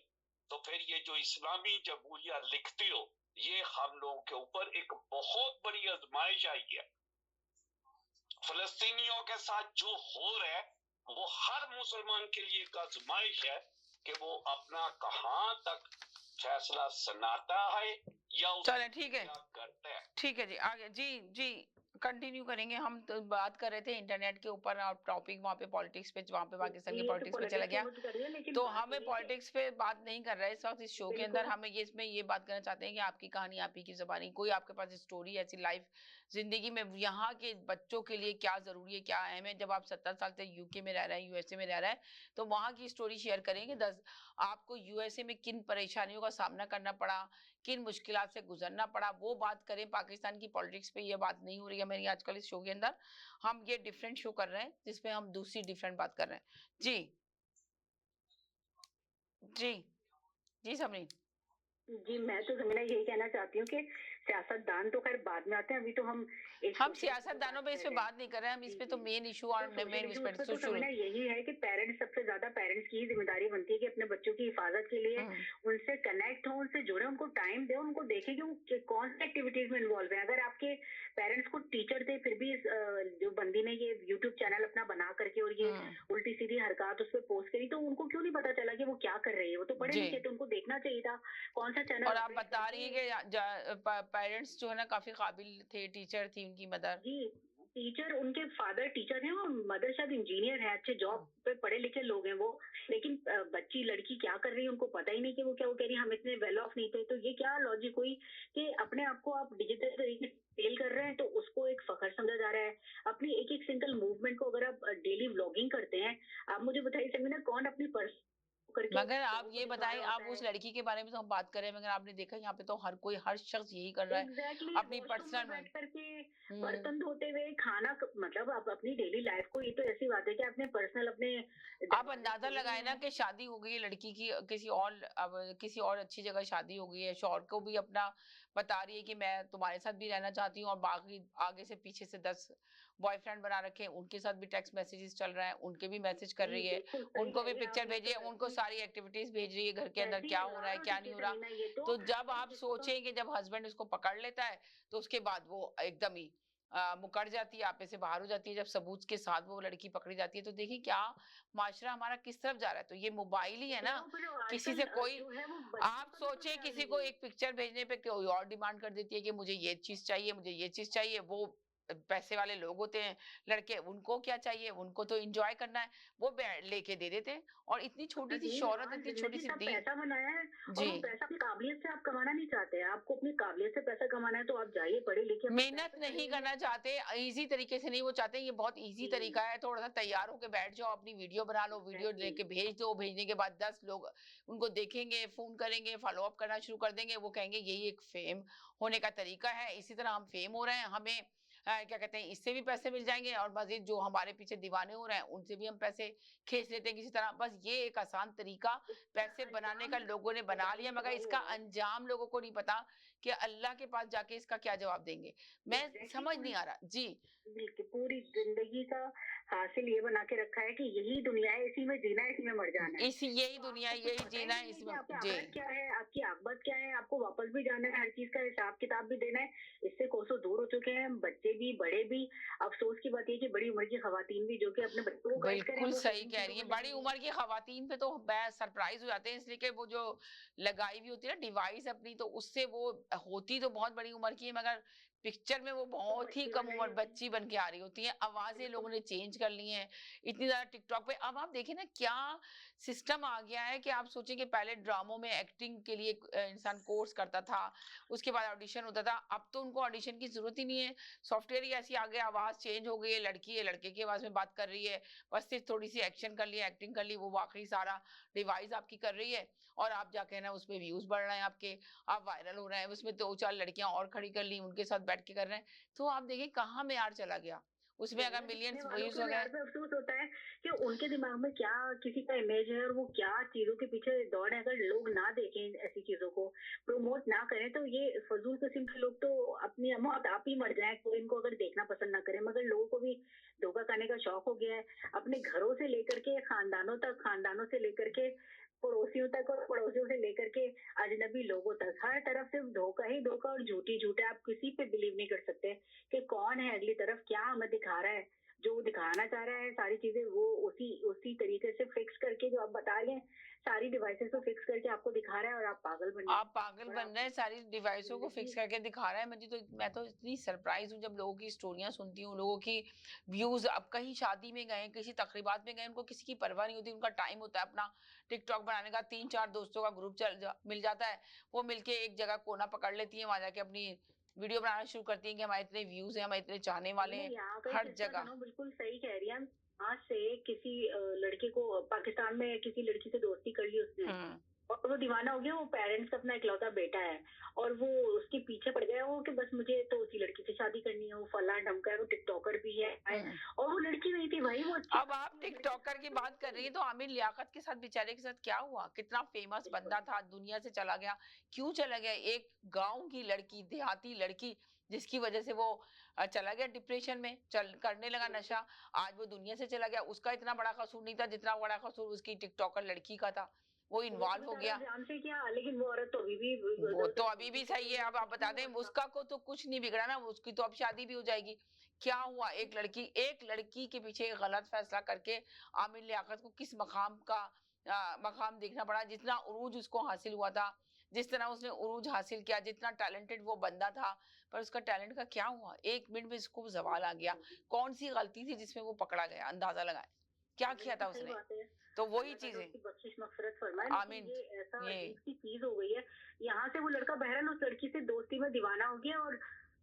तो फिर ये जो इस्लामी जमहूरियत लिखती हो, ये हम लोगों के ऊपर एक बहुत बड़ी आजमाइश आई है। फलस्तीनियों के साथ जो हो रहा है वो हर मुसलमान के लिए एक आजमाइश है कि वो अपना कहां तक फैसला सुनाता है या चले, ठीक है, करता है। ठीक है जी, आगे जी कंटिन्यू करेंगे। हम तो बात कर रहे थे इंटरनेट के ऊपर, और टॉपिक वहाँ पे पॉलिटिक्स पे, वहाँ पे पाकिस्तान की पॉलिटिक्स पे चला गया, तो हमें पॉलिटिक्स पे बात नहीं कर रहे इस वक्त इस शो के अंदर। हमें ये इसमें ये बात करना चाहते हैं कि आपकी कहानी, आप ही की ज़बानी, कोई आपके पास स्टोरी ऐसी लाइफ जिंदगी में यहाँ के बच्चों के लिए क्या जरूरी है, क्या अहम है। जब आप 70 साल से यूके में रह रहे हैं, यूएसए में रह रहे हैं, तो वहाँ की स्टोरी शेयर करेंगे। आपको यूएसए में किन परेशानियों का सामना करना पड़ा, किन मुश्किलात से गुजरना पड़ा, वो बात करें। पाकिस्तान की पॉलिटिक्स पे ये बात नहीं हो रही है मेरी आजकल इस शो के अंदर। हम ये डिफरेंट शो कर रहे हैं जिसमें हम दूसरी डिफरेंट बात कर रहे हैं। जी जी जी समरीन जी, मैं तो जमीना यही कहना चाहती हूँ कि सियासतदान तो खैर बाद में आते हैं, अभी तो हम सियासतदानों पे इस पे बात नहीं कर रहे हैं, हम इस पे तो मेन इशू और मेन इस पे तो समझना यही है कि पेरेंट्स, सबसे ज्यादा पेरेंट्स की जिम्मेदारी बनती है कि अपने बच्चों की हिफाजत के लिए उनसे कनेक्ट हो, उनसे जुड़े, उनको टाइम दे, उनको देखें कि वो कौन सी एक्टिविटीज में इन्वॉल्व है। अगर आपके पेरेंट्स को टीचर थे, फिर भी जो बंदी ने ये यूट्यूब चैनल अपना बना करके और ये उल्टी सीधी हरकत उस पर पोस्ट करी, तो उनको क्यों नहीं पता चला कि वो क्या कर रही है? वो तो पढ़े लिखे, तो उनको देखना चाहिए था कौन सा चैनल। और आप बता रही है कि पेरेंट्स जो है ना काफी काबिल थे, टीचर थी उनकी मदर। जी, टीचर, उनके फादर टीचर हैं और मदर शायद इंजीनियर है, अच्छे जॉब पे पढ़े लिखे लोग हैं वो, लेकिन बच्ची लड़की क्या कर रही है उनको पता ही नहीं कि वो क्या वो कह रही है। हम इतने वेल ऑफ नहीं थे। तो ये क्या लॉजिक हुई कि अपने आप को आप डिजिटल तरीके से सेल कर रहे हैं तो उसको एक फखर समझा जा रहा है। अपनी एक एक सिंगल मूवमेंट को अगर आप डेली व्लॉगिंग करते हैं, आप मुझे बताइए समीना, कौन अपनी मगर आप ये बताएं, आप उस लड़की के बारे में तो हम बात कर रहे हैं, मगर आपने देखा यहाँ पे तो हर शख्स यही कर रहा है अपनी पर्सनल बैठ करके बर्तन धोते हुए खाना, मतलब आप अपनी डेली लाइफ को, ये तो ऐसी बात है कि अपने पर्सनल अपने आप अंदाजा लगाए ना कि शादी हो गई है लड़की की, किसी और अच्छी जगह शादी हो गई है, शौहर को भी अपना बता रही है कि मैं तुम्हारे साथ भी रहना चाहती हूँ, और बाकी आगे से पीछे से 10 बॉयफ्रेंड बना रखे हैं, उनके साथ भी टेक्स्ट मैसेजेस चल रहा है, उनके भी मैसेज कर रही है, उनको भी पिक्चर भेजी है, उनको सारी एक्टिविटीज भेज रही है, घर के अंदर क्या हो रहा है क्या नहीं हो रहा। तो जब आप सोचें कि जब हस्बैंड उसको पकड़ लेता है तो उसके बाद वो एकदम ही मुकर जाती है, आपे से बाहर हो जाती है, जब सबूत के साथ वो लड़की पकड़ी जाती है, तो देखिए क्या माशरा हमारा किस तरफ जा रहा है। तो ये मोबाइल ही है ना, किसी से कोई, आप सोचे किसी को एक पिक्चर भेजने पे कोई और डिमांड कर देती है कि मुझे ये चीज चाहिए, मुझे ये चीज चाहिए, वो पैसे वाले लोग होते हैं लड़के, उनको क्या चाहिए, उनको तो एंजॉय करना है, वो लेके दे देते हैं। और इतनी छोटी सी जी शोहरत, हाँ, इतनी छोटी ज़िंदगी सी से आप दीन। पैसा बनाया है और जी, वो पैसा अपनी काबिलियत से आप कमाना नहीं चाहते हैं। आपको अपनी काबिलियत से पैसा कमाना है तो आप जाइए, पढ़े-लिखिए, अपने पैर मेहनत पे खड़े नहीं होइए। करना चाहते, इजी तरीके से नहीं वो चाहते, ये बहुत इजी तरीका जी, है, थोड़ा सा तैयार होके बैठ जाओ, अपनी वीडियो बना लो, वीडियो एग्ज़ैक्टली। लेके भेज दो, भेजने के बाद 10 लोग उनको देखेंगे, फोन करेंगे, फॉलो अप करना शुरू कर देंगे, वो कहेंगे यही एक फेम होने का तरीका है, इसी तरह हम फेम हो रहे हैं, हमें क्या कहते हैं, इससे भी पैसे मिल जाएंगे, और मजीद जो हमारे पीछे दीवाने हो रहे हैं उनसे भी हम पैसे खींच लेते हैं किसी तरह। बस ये एक आसान तरीका इसका पैसे बनाने का अंजाम लोगों ने बना पता लिया, नहीं मगर कब इसका होगा। अंजाम लोगों को नहीं पता कि अल्लाह के पास जाके इसका क्या जवाब देंगे। मैं एग्ज़ैक्टली समझ नहीं पूरी आ रहा। जी, बिल्कुल, पूरी ज़िंदगी का हासिल ये बना के रखा है कि यही दुनिया है, इसी में जीना है, इसी में मर जाना है। इसी यही तो दुनिया आपको है, कुछ यही पता ही जीना है नहीं है कि इसमें। आपकी जी, आखिरत क्या है, आपकी आक़िबत क्या है, आपको वापस भी जाना है, हर चीज़ का हिसाब-किताब भी देना है। इससे कोसों दूर हो चुके हैं बच्चे भी, बड़े भी। अफ़सोस की बात ये है कि बड़ी उम्र की ख़वातीन भी जो कि अपने बच्चों को गाइड करें, बिल्कुल वो फिर सही इन कह चीज़ों रही में हैं। लगी बड़ी हुई हैं। उम्र की ख़वातीन पे तो मैं सरप्राइज़ हो जाते हैं, इसलिए कि वो जो लगाई हुई होती है ना डिवाइस अपनी, तो उससे वो होती तो बहुत बड़ी उम्र की है, मगर पिक्चर में वो तो बहुत ही बच्ची कम बन रही उम्र होती हैं। बच्ची बन के आ रही होती हैं। आवाज़ें लोगों बिल्कुल। ने चेंज कर ली हैं, इतनी ज़्यादा टिकटॉक पे। अब आप देखिए ना क्या सिस्टम आ गया है कि आप सोचिए कि पहले ड्रामों में एक्टिंग के लिए इंसान कोर्स करता था, उसके बाद ऑडिशन होता था। अब तो उनको ऑडिशन की ज़रूरत ही नहीं है, सॉफ्टवेयर ही ऐसी आ गया, आवाज़ चेंज हो गई है, लड़की है लड़के की आवाज़ में बात कर रही है, बस सिर्फ थोड़ी-सी एक्शन कर ली, एक्टिंग कर ली, वो वाक़ई सारा डिवाइस आपकी कर रही है, और आप जाके ना उसपे व्यूज़ बढ़ रहे हैं आपके, आप वायरल हो रहे हैं, उसमें 2-4 लड़कियाँ और खड़ी कर ली, उनके साथ बैठ के कर रहे हैं। तो आप देखिए कहाँ में चला गया। उसमें अगर ज़रिया दिखाने मिलियंस वालों व्यूज़ के हो गए। प्यार पे अफ़सोस होता है कि उनके दिमाग में क्या किसी का इमेज है और वो क्या चीज़ों के पीछे दौड़ रहे हैं। अगर लोग ना देखें ऐसी चीज़ों को, प्रमोट ना करें, तो ये फ़ज़ूल किस्म के लोग तो अपनी मौत आप ही मर जाएँ, कोई इनको अगर देखना पसंद ना करे। मगर लोगों को भी धोखा खाने का शौक हो गया है। अपने घरों से लेकर के खानदानों तक, खानदानों से लेकर के पड़ोसियों तक और पड़ोसियों से लेकर के अजनबी लोगों तक, हर तरफ से धोखा ही धोखा और झूठ है। आप किसी पे बिलीव नहीं कर सकते कि कौन है अगली तरफ, क्या हमें दिखा रहा है। जो वो दिखाना चाह रहा है सारी चीज़ें वो उसी उसी तरीके से फिक्स करके जो आप बता रहे हैं, सारी डिवाइसेज़ को फिक्स करके आपको दिखा रहा है और आप पागल बन रहे हैं। आप पागल और बन आप रहे हैं, सारी डिवाइसों को फिक्स ज़िंदगी करके दिखा रहा है। मुझे तो, मैं तो इतनी सरप्राइज़ हूँ जब लोगों की स्टोरियाँ सुनती हूँ, लोगों की व्यूज़। अब कहीं शादी में गए, किसी तकरीबात में गए, उनको किसी की परवाह नहीं होती, उनका टाइम होता है अपना टिकटॉक बनाने का। 3-4 दोस्तों का ग्रुप मिल जाता है, वो मिलके एक जगह कोना पकड़ लेती हैं, वहाँ जाके अपनी वीडियो बनाना शुरू करती हैं कि हमारे इतने व्यूज़ हैं, हमारे इतने चाहने वाले मैंने हैं, यहाँ का ही हर किस्सा जगह। सुना, बिल्कुल सही कह रही हैं। आज से किसी लड़के को पाकिस्तान में किसी लड़की से दोस्ती कर ली उसने हुँ, और वो दीवाना हो गया। वो पेरेंट्स का अपना इकलौता बेटा है और वो उसके पीछे पड़ गया वो कि बस मुझे तो उसी लड़की से शादी करनी है। वो फलाना-ढमका है, वो टिकटॉकर भी है हुँ। और वो लड़की नहीं थी भाई, वो अच्छी अब आप खासी उम्र के टिकटॉकर साथ की में बात कर रही थी। हैं, तो आमिर लियाकत के साथ, बेचारे के साथ क्या हुआ? कितना फेमस बिल्कुल। बंदा था, दुनिया से चला गया। क्यों चला गया? एक गाँव की लड़की, देहाती लड़की, जिसकी वजह से वो चला गया डिप्रेशन में, चल करने लगा नशा। आज वो दुनिया से चला गया। उसका इतना बड़ा कसूर नहीं था, जितना बड़ा कसूर उसकी टिकटॉकर लड़की का था। वो वो तो इन्वॉल्व हो बेचारा गया। जान से किया, लेकिन वो औरत तो अभी भी वो तो इधर-उधर अभी घूमती भी फिर सही रही है। है। अब आप कुछ बता नहीं दें, हुआ उसका। उसका को तो कुछ नहीं बिगड़ा ना, उसकी तो अब शादी भी हो जाएगी। क्या हुआ? एक लड़की के पीछे एक गलत फैसला करके आमिर लियाकत को किस मकाम का मकाम देखना पड़ा, जितना उरूज उसको हासिल हुआ था, जिस तरह उसने उरूज हासिल किया, जितना टैलेंटेड वो बंदा था, पर उसका टैलेंट का क्या हुआ? 1 मिनट में इसको ज़वाल आ गया। कौन-सी गलती थी जिसमें वो पकड़ा गया? अंदाज़ा लगाएँ। क्या किया बिल्कुल था सही उसने? बात है। तो वही अल्लाह ताला चीज़ें। उसकी बख्शिश मग़फ़िरत फरमाए, लेकिन आमीन। ये ऐसा ये अजीब-सी चीज़ हो गई है। यहाँ से वो लड़का बहरहाल उस लड़की से दोस्ती में दीवाना हो गया और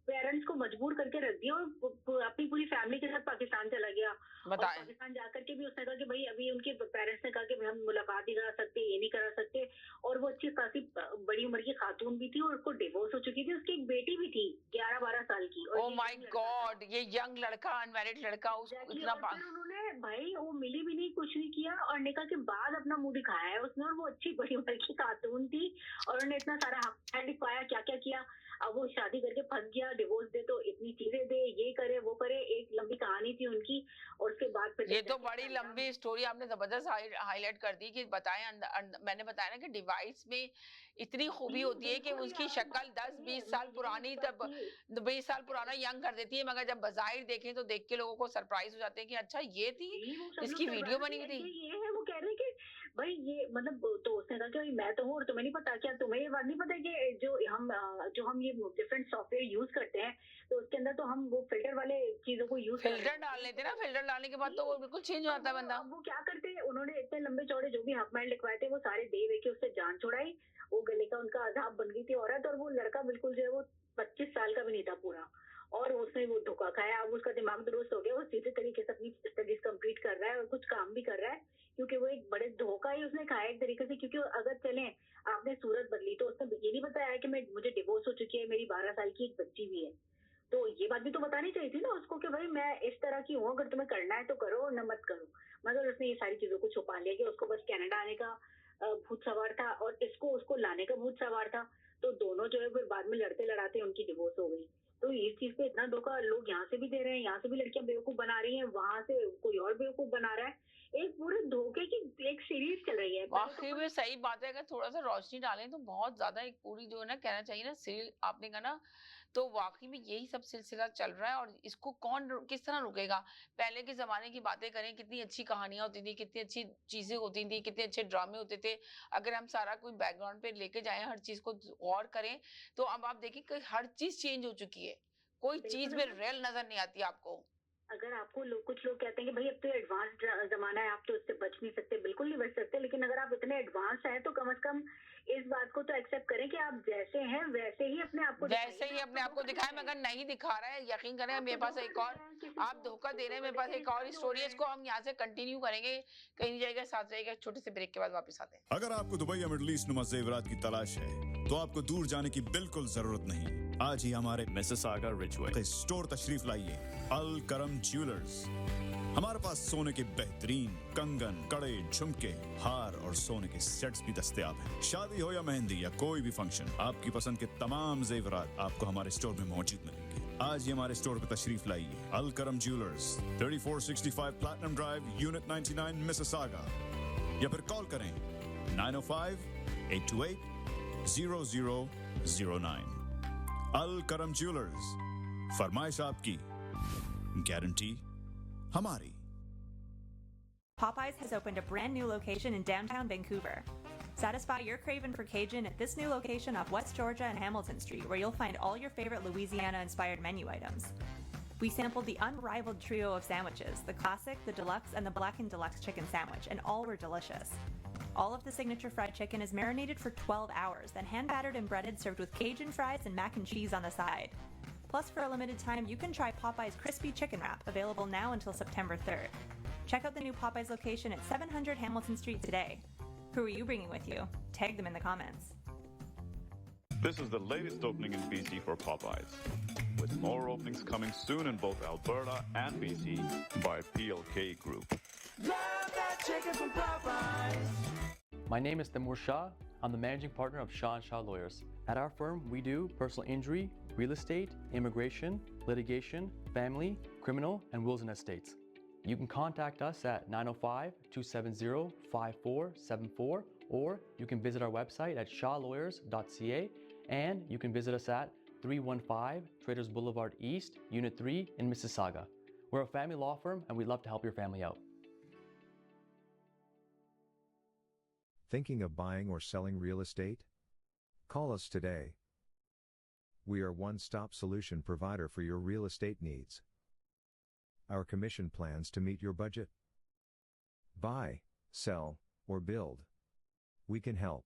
पेरेंट्स को मजबूर करके रख दिया और अपनी पूरी फैमिली के साथ पाकिस्तान चला गया। और बताएँ। पाकिस्तान जाकर के भी उसने कहा कि भई अभी उनके पेरेंट्स ने कहा कि हम मुलाकात नहीं करा सकते, ये नहीं करा सकते। और वो अच्छी खासी बड़ी उम्र की खातून भी थी और उसको डिवोर्स हो चुकी थी। उसकी एक बेटी भी थी 11-12 साल की और ओह ये माय यंग लड़का था। गॉड! ये यंग लड़का, अनमैरिड लड़का, उसको एग्ज़ैक्टली। इतना और पा फिर उन्होंने भाई वो मिली भी नहीं, कुछ नहीं किया और निकाह के बाद अपना मुँह दिखाया है उसने। और वो अच्छी बड़ी उम्र की खातून थी और उन्होंने इतना सारा हक दिखाया, क्या-क्या किया। अब वो शादी करके फँस गया, डिवोर्स दे तो इतनी चीज़ें दे, ये करे, वो करे, एक लंबी कहानी थी उनकी। और उसके बाद फिर ये जब तो जाके बड़ी इसका अंजाम लंबी स्टोरी आपने ज़बरदस्त हाइलाइट कर दी कि बताएँ। मैंने बताया ना कि डिवाइस में इतनी खूबी जी, होती है कि बिल्कुल, ये उसकी आपकी बात शक्ल सही है। 10-20 मैं साल यही इस पुरानी, बात तब की 20 साल पुराना यंग कर देती है, मगर जब बज़ाहिर देखें तो देख के लोगों को सरप्राइज़ हो जाते हैं कि अच्छा ये थी, जी, वो सब लोग इसकी वीडियो सरप्राइज़ बनी हुई होते थी। हैं। ये है, वो कह रहे हैं कि भाई ये मतलब तो उसने कहा कि भाई मैं तो हूँ और तुम्हें नहीं पता, क्या तुम्हें ये बात नहीं पता कि जो हम ये डिफरेंट सॉफ्टवेयर यूज करते हैं तो उसके अंदर तो हम वो फिल्टर वाले चीजों को यूज फिल्टर डाल लेते ना, फिल्टर डालने के बाद तो वो बिल्कुल चेंज हो जाता है बंदा। अब वो क्या करते हैं, उन्होंने इतने लंबे चौड़े जो भी हाफ माइल लिखवाए थे वो सारे दे वे के उससे जान छुड़ाई, वो गले का उनका आधार बन गई थी औरत, और वो लड़का बिल्कुल जो है वो 25 साल का भी नहीं था पूरा, और उसने वो धोखा खाया। अब उसका दिमाग दुरुस्त हो गया, वो सीधे तरीके से अपनी स्टडीज कंप्लीट कर रहा है और कुछ काम भी कर रहा है, क्योंकि वो एक बड़े धोखा ही उसने खाया एक तरीके से। क्योंकि अगर चले आपने सूरत बदली तो उसने ये नहीं बताया कि मुझे डिवोर्स हो चुकी है, मेरी 12 साल की एक बच्ची भी है, तो ये बात भी तो बतानी चाहिए थी ना उसको कि भाई मैं इस तरह की हूँ, अगर तुम्हें करना है तो करो न मत करो। मगर उसने ये सारी चीजों को छुपा लिया कि उसको बस कनाडा आने का भूत सवार था और इसको उसको लाने का भूत सवार था, तो दोनों जो है फिर बाद में लड़ते लड़ाते उनकी डिवोर्स हो गई। तो इस चीज पे इतना धोखा लोग यहाँ से भी दे रहे हैं, यहाँ से भी लड़कियां बेवकूफ बना रही हैं, वहां से कोई और बेवकूफ बना रहा है, एक पूरे धोखे की एक सीरीज चल रही है। वाकई में सही बात है, अगर थोड़ा सा रोशनी डालें तो बहुत ज्यादा एक पूरी जो है ना कहना चाहिए ना सीरियल आपने कहा ना, तो वाकई में यही सब सिलसिला चल रहा है और इसको किस तरह रुकेगा। पहले के जमाने की बातें करें, कितनी अच्छी कहानियां होती थी, कितनी अच्छी चीजें होती थी, कितने अच्छे ड्रामे होते थे। अगर हम सारा कोई बैकग्राउंड पे लेके जाएं, हर चीज को गौर करें, तो अब आप देखिए कि हर चीज चेंज हो चुकी है, कोई चीज में रियल नजर नहीं आती आपको। अगर आपको कुछ लोग कहते हैं कि भाई अब तो एडवांस जमाना है, आप तो इससे बच नहीं सकते, बिल्कुल नहीं बच सकते, लेकिन अगर आप इतने एडवांस हैं तो कम से कम इस बात को तो एक्सेप्ट करें कि आप जैसे हैं वैसे ही अपने आप को दिखाएं। मगर नहीं दिखा रहा है, यकीन करें मेरे पास एक और, आप धोखा दे रहे हैं, मेरे पास एक और स्टोरी है, इसको हम यहाँ से कंटिन्यू करेंगे, कहीं नहीं जाएगा, साथ जाएगा। छोटे से ब्रेक के बाद वापस आते हैं। अगर आपको दुबई या मिडिल ईस्ट नुमा ज़ेवरात की तलाश है तो आपको दूर जाने की बिल्कुल जरूरत नहीं। आज ही हमारे मिसिसागा रिजवे स्टोर तशरीफ लाइए, अल करम ज्वेलर्स। हमारे पास सोने के बेहतरीन कंगन, कड़े, झुमके, हार और सोने के सेट्स भी दस्तयाब हैं। शादी हो या मेहंदी या कोई भी फंक्शन, आपकी पसंद के तमाम जेवरात आपको हमारे स्टोर में मौजूद मिलेंगे। आज ही हमारे स्टोर पर तशरीफ लाइए, अल करम jewellers, 3465 platinum drive, unit 99, Mississauga, या फिर कॉल करें 905-828-0009। अल करम ज्वेलर्स, फरमाइश आपकी, गारंटी हमारी। Popeyes has opened a brand new location in downtown Vancouver. Satisfy your craving for Cajun at this new location off West Georgia and Hamilton Street, where you'll find all your favorite Louisiana-inspired menu items. We sampled the unrivaled trio of sandwiches, the classic, the deluxe, and the blackened deluxe chicken sandwich, and all were delicious. All of the signature fried chicken is marinated for 12 hours, then hand-battered and breaded, served with Cajun fries and mac and cheese on the side. Plus, for a limited time, you can try Popeye's Crispy Chicken Wrap, available now until September 3rd. Check out the new Popeye's location at 700 Hamilton Street today. Who are you bringing with you? Tag them in the comments. This is the latest opening in BC for Popeyes, with more openings coming soon in both Alberta and BC by PLK Group. Love that chicken from Popeyes. My name is Timur Shah. I'm the managing partner of Shah & Shah Lawyers. At our firm, we do personal injury, real estate, immigration, litigation, family, criminal, and wills and estates. You can contact us at 905-270-5474, or you can visit our website at shawlawyers.ca, and you can visit us at 315 Traders Boulevard East, Unit 3 in Mississauga. We're a family law firm, and we'd love to help your family out. Thinking of buying or selling real estate? Call us today. We are one-stop solution provider for your real estate needs. Our commission plans to meet your budget. Buy, sell, or build. We can help.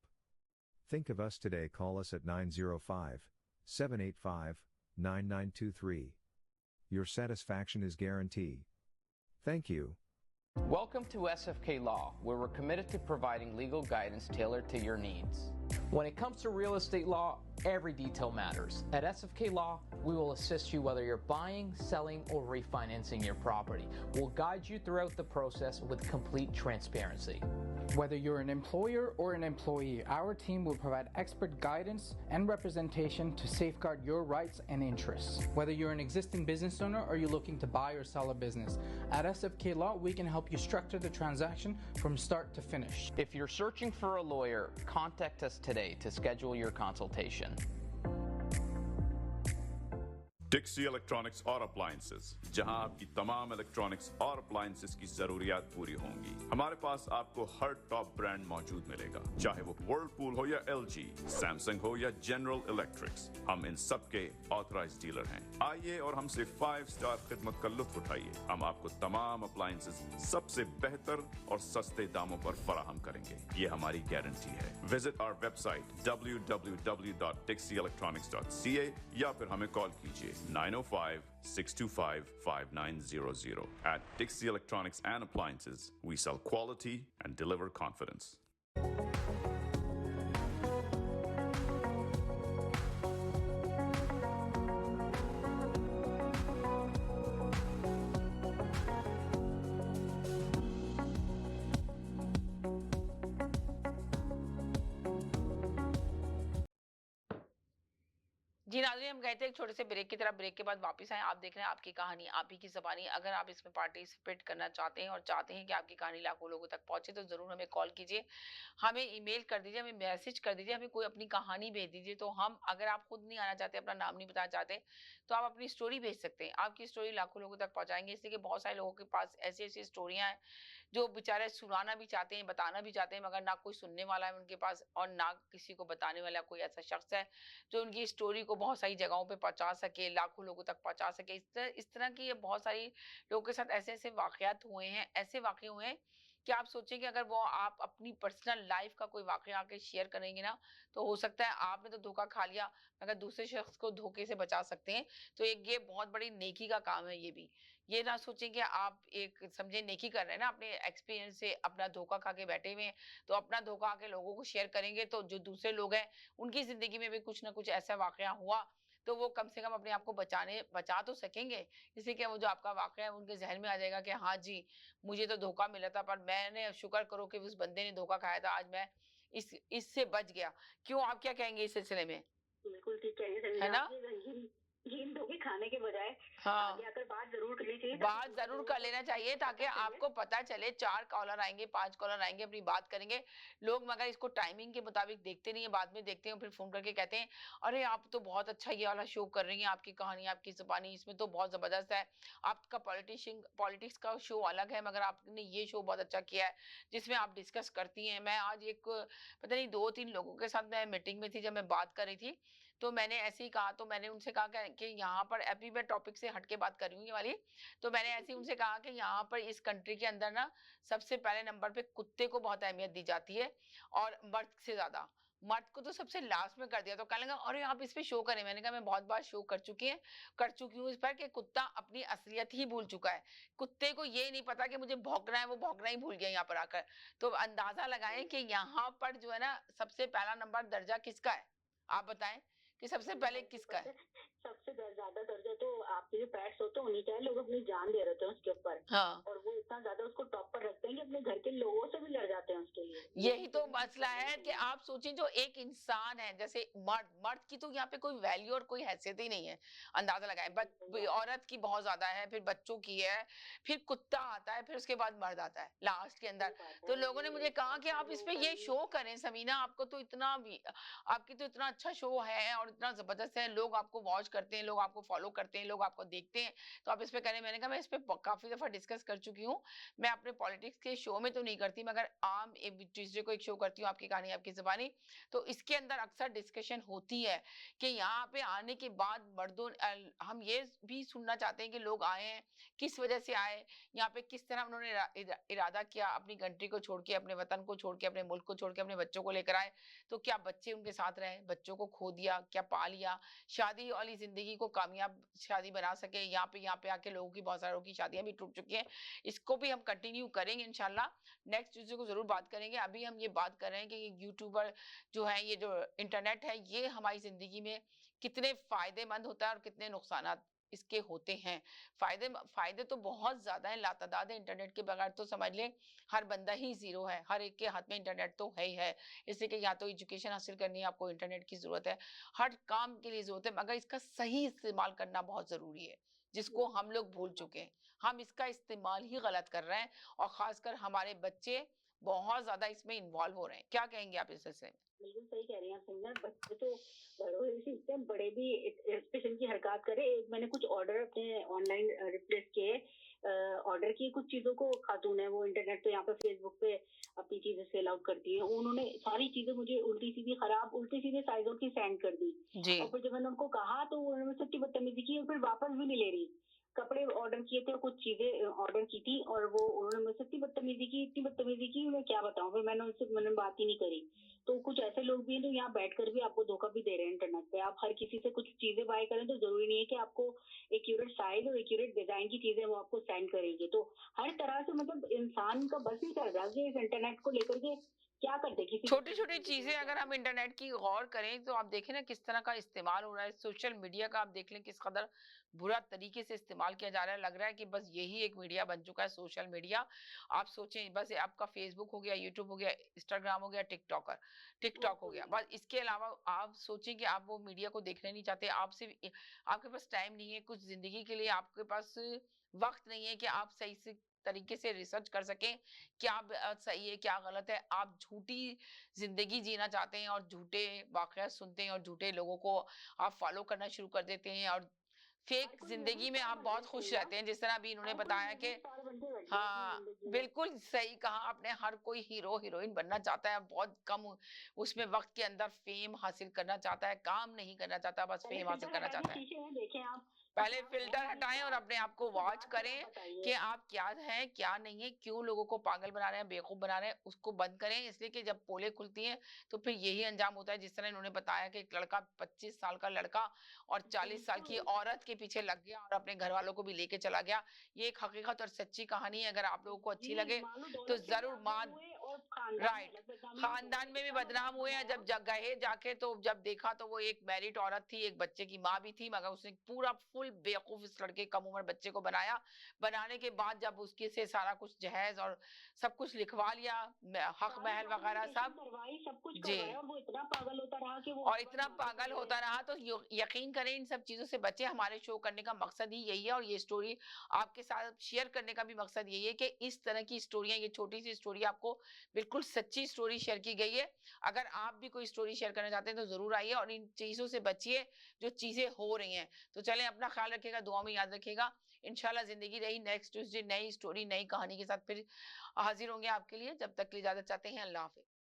Think of us today. Call us at 905-785-9923. Your satisfaction is guaranteed. Thank you. Welcome to SFK Law, where we're committed to providing legal guidance tailored to your needs. When it comes to real estate law, every detail matters. At SFK Law, we will assist you whether you're buying, selling, or refinancing your property. We'll guide you throughout the process with complete transparency. Whether you're an employer or an employee, our team will provide expert guidance and representation to safeguard your rights and interests. Whether you're an existing business owner or you're looking to buy or sell a business, at SFK Law, we can help you structure the transaction from start to finish. If you're searching for a lawyer, contact us today to schedule your consultation. Dixy electronics और appliances, जहां आपकी तमाम electronics और appliances की जरूरियात पूरी होंगी। हमारे पास आपको हर टॉप ब्रांड मौजूद मिलेगा, चाहे वो व्हर्लपूल हो या LG, सैमसंग हो या जनरल इलेक्ट्रिक्स। हम इन सब के ऑथराइज्ड डीलर हैं। आइए और हमसे 5 स्टार खिदमत का लुत्फ उठाइए। हम आपको तमाम अप्लायंसेस सबसे बेहतर और सस्ते दामों पर फराहम करेंगे, ये हमारी गारंटी है। विजिट आवर वेबसाइट www.dixieelectronics.ca या फिर हमें कॉल कीजिए 905-625-5900. At Dixie Electronics and Appliances, we sell quality and deliver confidence. जी नाज़रीन, हम गए थे एक छोटे से ब्रेक की तरफ। ब्रेक के बाद वापस आए। आप देख रहे हैं आपकी कहानी, आप ही की ज़बानी। अगर आप इसमें पार्टिसिपेट करना चाहते हैं और चाहते हैं कि आपकी कहानी लाखों लोगों तक पहुंचे, तो ज़रूर हमें कॉल कीजिए, हमें ईमेल कर दीजिए, हमें मैसेज कर दीजिए, हमें कोई अपनी कहानी भेज दीजिए। तो हम, अगर आप खुद नहीं आना चाहते, अपना नाम नहीं बताना चाहते, तो आप अपनी स्टोरी भेज सकते हैं। आपकी स्टोरी लाखों लोगों तक पहुंचाएंगे, इसलिए कि बहुत सारे लोगों के पास ऐसी ऐसी स्टोरियां हैं जो बेचारे सुनाना भी चाहते हैं, बताना भी चाहते हैं, मगर ना कोई सुनने वाला है उनके पास और ना किसी को बताने वाला कोई ऐसा शख्स है जो उनकी स्टोरी को बहुत सारी जगहों पे पहुंचा सके, लाखों लोगों तक पहुंचा सके। इस तरह की ये बहुत सारी लोगों के साथ ऐसे ऐसे वाकयात हुए हैं, ऐसे वाकये हुए हैं कि आप सोचें कि अगर वो आप अपनी पर्सनल लाइफ का कोई वाकया आके शेयर करेंगे ना, तो हो सकता है आपने तो धोखा खा लिया, मगर दूसरे शख्स को धोखे से बचा सकते हैं। तो एक ये बहुत बड़ी नेकी का काम है। ये भी, ये ना सोचें कि आप एक समझे नेकी कर रहे हैं ना, अपने एक्सपीरियंस से अपना धोखा खा के बैठे हुए हैं, तो अपना धोखा आके लोगों को शेयर करेंगे, तो जो दूसरे लोग हैं उनकी जिंदगी में भी कुछ ना कुछ ऐसा वाकया हुआ, तो वो कम से कम अपने आप को बचा तो सकेंगे। इसलिए कि वो जो आपका वाकया है उनके जहन में आ जाएगा कि हाँ जी, मुझे तो धोखा मिला था, पर मैंने शुक्र करो कि उस बंदे ने धोखा खाया था, आज मैं इससे बच गया। क्यों, आप क्या कहेंगे इस सिलसिले में? बिल्कुल ठीक कह रही है ना? रंगीन धोखे खाने के बजाय हाँ, आगे आकर बात जरूर करनी चाहिए, बात जरूर कर लेना चाहिए, ताकि आपको पता चले। 4 कॉलर आएंगे, 5 कॉलर आएंगे, अपनी बात करेंगे लोग, मगर इसको टाइमिंग के मुताबिक देखते नहीं है, बाद में देखते हैं, फिर फोन करके कहते हैं अरे आप तो बहुत अच्छा ये वाला शो कर रही हैं, आपकी कहानी, आपकी जुबानी इसमें तो बहुत जबरदस्त है, आपका पॉलिटिक्स का शो अलग है, मगर आपने ये शो बहुत अच्छा किया है जिसमें आप डिस्कस करती हैं। मैं आज एक पता नहीं 2-3 लोगों के साथ मैं मीटिंग में थी, जब मैं बात कर रही थी, तो मैंने ऐसे ही कहा, तो मैंने उनसे कहा कि यहाँ पर, अभी मैं टॉपिक से हट के बात कर रही हूँ ये वाली, तो मैंने ऐसे ही उनसे कहा कि यहाँ पर इस कंट्री के अंदर ना सबसे पहले नंबर पे कुत्ते को बहुत अहमियत दी जाती है, और मर्द से ज्यादा। मर्द को तो सबसे लास्ट में कर दिया। तो कहने लगा अरे आप इस पे शो करें। मैंने कहा मैं बहुत बार शो कर चुकी हूँ इस पर, कि कुत्ता अपनी असलियत ही भूल चुका है। कुत्ते को ये नहीं पता कि मुझे भौंकना है, वो भौंकना ही भूल गया यहाँ पर आकर। तो अंदाजा लगाएं कि यहाँ पर जो है ना, सबसे पहला नंबर दर्जा किसका है, आप बताएं कि सबसे पहले किसका है? सबसे ज्यादा दर्जा तो आपके जो पेट्स होते हैं उन्हीं का है। लोग अपनी जान दे रहे थे उसके ऊपर। हाँ, और वो इतना ज्यादा उसको टॉप पर रखते हैं कि अपने घर के लोगों से भी लड़ जाते हैं उसके लिए। यही तो मसला है कि आप सोचें, जो एक इंसान है, जैसे मर्द की तो यहाँ पे कोई वैल्यू और कोई हैसियत ही नहीं है। अंदाजा लगाएं, औरत की बहुत ज्यादा है, फिर बच्चों की है, फिर कुत्ता आता है, फिर उसके बाद मर्द आता है लास्ट के अंदर। तो लोगों ने मुझे कहा कि आप इस पे ये शो करें समीना, आपकी तो इतना अच्छा शो है और इतना जबरदस्त है, लोग आपको वॉच करते हैं, लोग आपको फॉलो करते हैं, लोग आपको देखते हैं, तो आप इस पे करें। मैंने कहा मैं इस पे काफी दफा डिस्कस कर चुकी हूँ। मैं अपने पॉलिटिक्स के शो में तो नहीं करती, मगर आम ट्यूजडे को एक शो करती हूँ, आपकी कहानी आपकी जुबानी। तो इसके अंदर अक्सर डिस्कशन होती है कि यहाँ पे आने के बाद मर्दों, हम ये भी सुनना चाहते हैं कि लोग आए हैं, किस वजह से आए, यहाँ पे किस तरह उन्होंने इरादा किया, अपनी कंट्री को छोड़ के, अपने वतन को छोड़ के, अपने मुल्क को छोड़ के, अपने बच्चों को लेकर आए। तो क्या बच्चे उनके साथ रहे, बच्चों को खो दिया, क्या पा लिया, शादी वाली जिंदगी को कामयाब शादी बना सके। यहाँ पे आके लोगों की, बहुत सारे लोगों की शादियां भी टूट चुकी हैं। इसको भी हम कंटिन्यू करेंगे इंशाल्लाह, नेक्स्ट ट्यूसडे को जरूर बात करेंगे। अभी हम ये बात कर रहे हैं कि ये यूट्यूबर जो है, ये जो इंटरनेट है, ये हमारी जिंदगी में कितने फायदेमंद होता है और कितने नुकसान इसके होते हैं। फायदे तो बहुत ज्यादा है, लातादाद है। इंटरनेट के बगैर तो समझ लें हर बंदा ही जीरो है, हर एक के हाथ में इंटरनेट तो है ही है। इसलिए कि या तो एजुकेशन हासिल करनी है, आपको इंटरनेट की जरूरत है, हर काम के लिए जरूरत है, मगर इसका सही इस्तेमाल करना बहुत जरूरी है, जिसको हम लोग भूल चुके हैं। हम इसका इस्तेमाल ही गलत कर रहे हैं, और खासकर हमारे बच्चे बहुत ज्यादा इसमें इन्वॉल्व हो रहे हैं। क्या कहेंगे आप इस सिलसिले में? बिल्कुल सही कह रही हैं आप संजना। बच्चे तो बड़ों ही सीखते हैं बड़े भी इस किस्म की हरकत करें। एक मैंने कुछ ऑर्डर अपने ऑनलाइन रिप्लेस किए, ऑर्डर किए कुछ चीज़ों को, खातून है वो इंटरनेट पे यहाँ पे फेसबुक पे अपनी चीज़ें सेल आउट करती है, उन्होंने सारी चीज़ें मुझे उल्टी सीधी खराब उल्टे सीधे साइज़ों की सेंड कर दी। जी और फिर जब मैंने उनको कहा तो उन्होंने मुझसे इतनी बदतमीजी की और फिर वापस भी नहीं ले रही। कपड़े ऑर्डर किए थे, कुछ चीज़ें ऑर्डर की थी और वो उन्होंने मुझसे इतनी बदतमीजी की, मैं क्या बताऊँ। फिर मैंने बात ही नहीं करी। तो कुछ ऐसे लोग भी हैं जो यहाँ बैठकर भी आपको धोखा भी दे रहे हैं इंटरनेट पे। आप हर किसी से कुछ चीज़ें बाय करें तो ज़रूरी नहीं है कि आपको एक्यूरेट साइज़ और एक्यूरेट डिज़ाइन की चीज़ें वो आपको सेंड करेंगे। तो हर तरह से मतलब इंसान का बस नहीं चल रहा कि इस इंटरनेट को लेकर के क्या कर दे किसी छोटी छोटी चीजें अगर हम इंटरनेट की गौर करें तो आप देखें ना किस तरह का इस्तेमाल हो रहा है। सोशल मीडिया का आप देख लें किस कदर बुरा तरीके से इस्तेमाल किया जा रहा है। लग रहा है कि बस यही एक मीडिया बन चुका है सोशल मीडिया। आप सोचें बस ये आपका फेसबुक हो गया, यूट्यूब हो गया, इंस्टाग्राम हो गया, टिकटॉक हो गया। बस इसके अलावा आप सोचें कि आप वो मीडिया को देखना नहीं चाहते। आप सिर्फ आपके पास टाइम नहीं है कुछ जिंदगी के लिए, आपके पास वक्त नहीं है कि आप सही से तरीके से रिसर्च कर सकें क्या सही है क्या गलत है। आप झूठी जिंदगी जीना चाहते हैं और झूठे वाकया सुनते हैं और झूठे लोगों को आप फॉलो करना शुरू कर देते हैं और फेक जिंदगी में आप बहुत खुश रहते हैं। जिस तरह अभी इन्होंने बताया कि हाँ बिल्कुल सही कहा आपने, हर कोई हीरो हीरोइन बनना चाहता है, बहुत कम उसमें वक्त के अंदर फेम हासिल करना चाहता है, काम नहीं करना चाहता, बस फेम हासिल करना चाहता है। देखें आप पहले फिल्टर हटाएं और अपने आप को वॉच करें कि आप क्या हैं क्या नहीं है, क्यों लोगों को पागल बना रहे हैं, बेवकूफ बना रहे हैं, उसको बंद करें। इसलिए कि जब पोलें खुलती हैं तो फिर यही अंजाम होता है जिस तरह इन्होंने बताया कि एक लड़का 25 साल का लड़का और 40 साल की औरत के पीछे लग गया और अपने घर वालों को भी लेके चला गया। ये एक हकीकत और सच्ची कहानी है। अगर आप लोगों को अच्छी लगे तो जरूर मान राइट खानदान में भी बदनाम हुए हैं। जब गए जाके तो जब देखा तो वो एक मैरिड औरत थी, एक बच्चे की माँ भी थी, मगर उसने पूरा फुल बेवकूफ इस लड़के कम उम्र बच्चे को बनाया। बनाने के बाद जब उसके से सारा कुछ जहेज और सब कुछ लिखवा लिया, हक महल वगैरह सब कुछ जी वो इतना पागल होता रहा कि वो और इतना पागल होता रहा। तो यकीन करें इन सब चीजों से बचे। हमारे शो करने का मकसद ही यही है और ये स्टोरी आपके साथ शेयर करने का भी मकसद यही है कि इस तरह की स्टोरियां, ये छोटी सी स्टोरी आपको बिल्कुल सच्ची स्टोरी शेयर की गई है। अगर आप भी कोई स्टोरी शेयर करना चाहते हैं तो जरूर आइए और इन चीजों से बचिए जो चीजें हो रही हैं। तो चलें, अपना ख्याल रखिएगा, दुआ में याद रखिएगा। इंशाल्लाह जिंदगी रही नेक्स्ट ट्यूसडे नई स्टोरी नई कहानी के साथ फिर हाजिर होंगे आपके लिए। जब तक के लिए इजाजत चाहते हैं, अल्लाह हाफिज।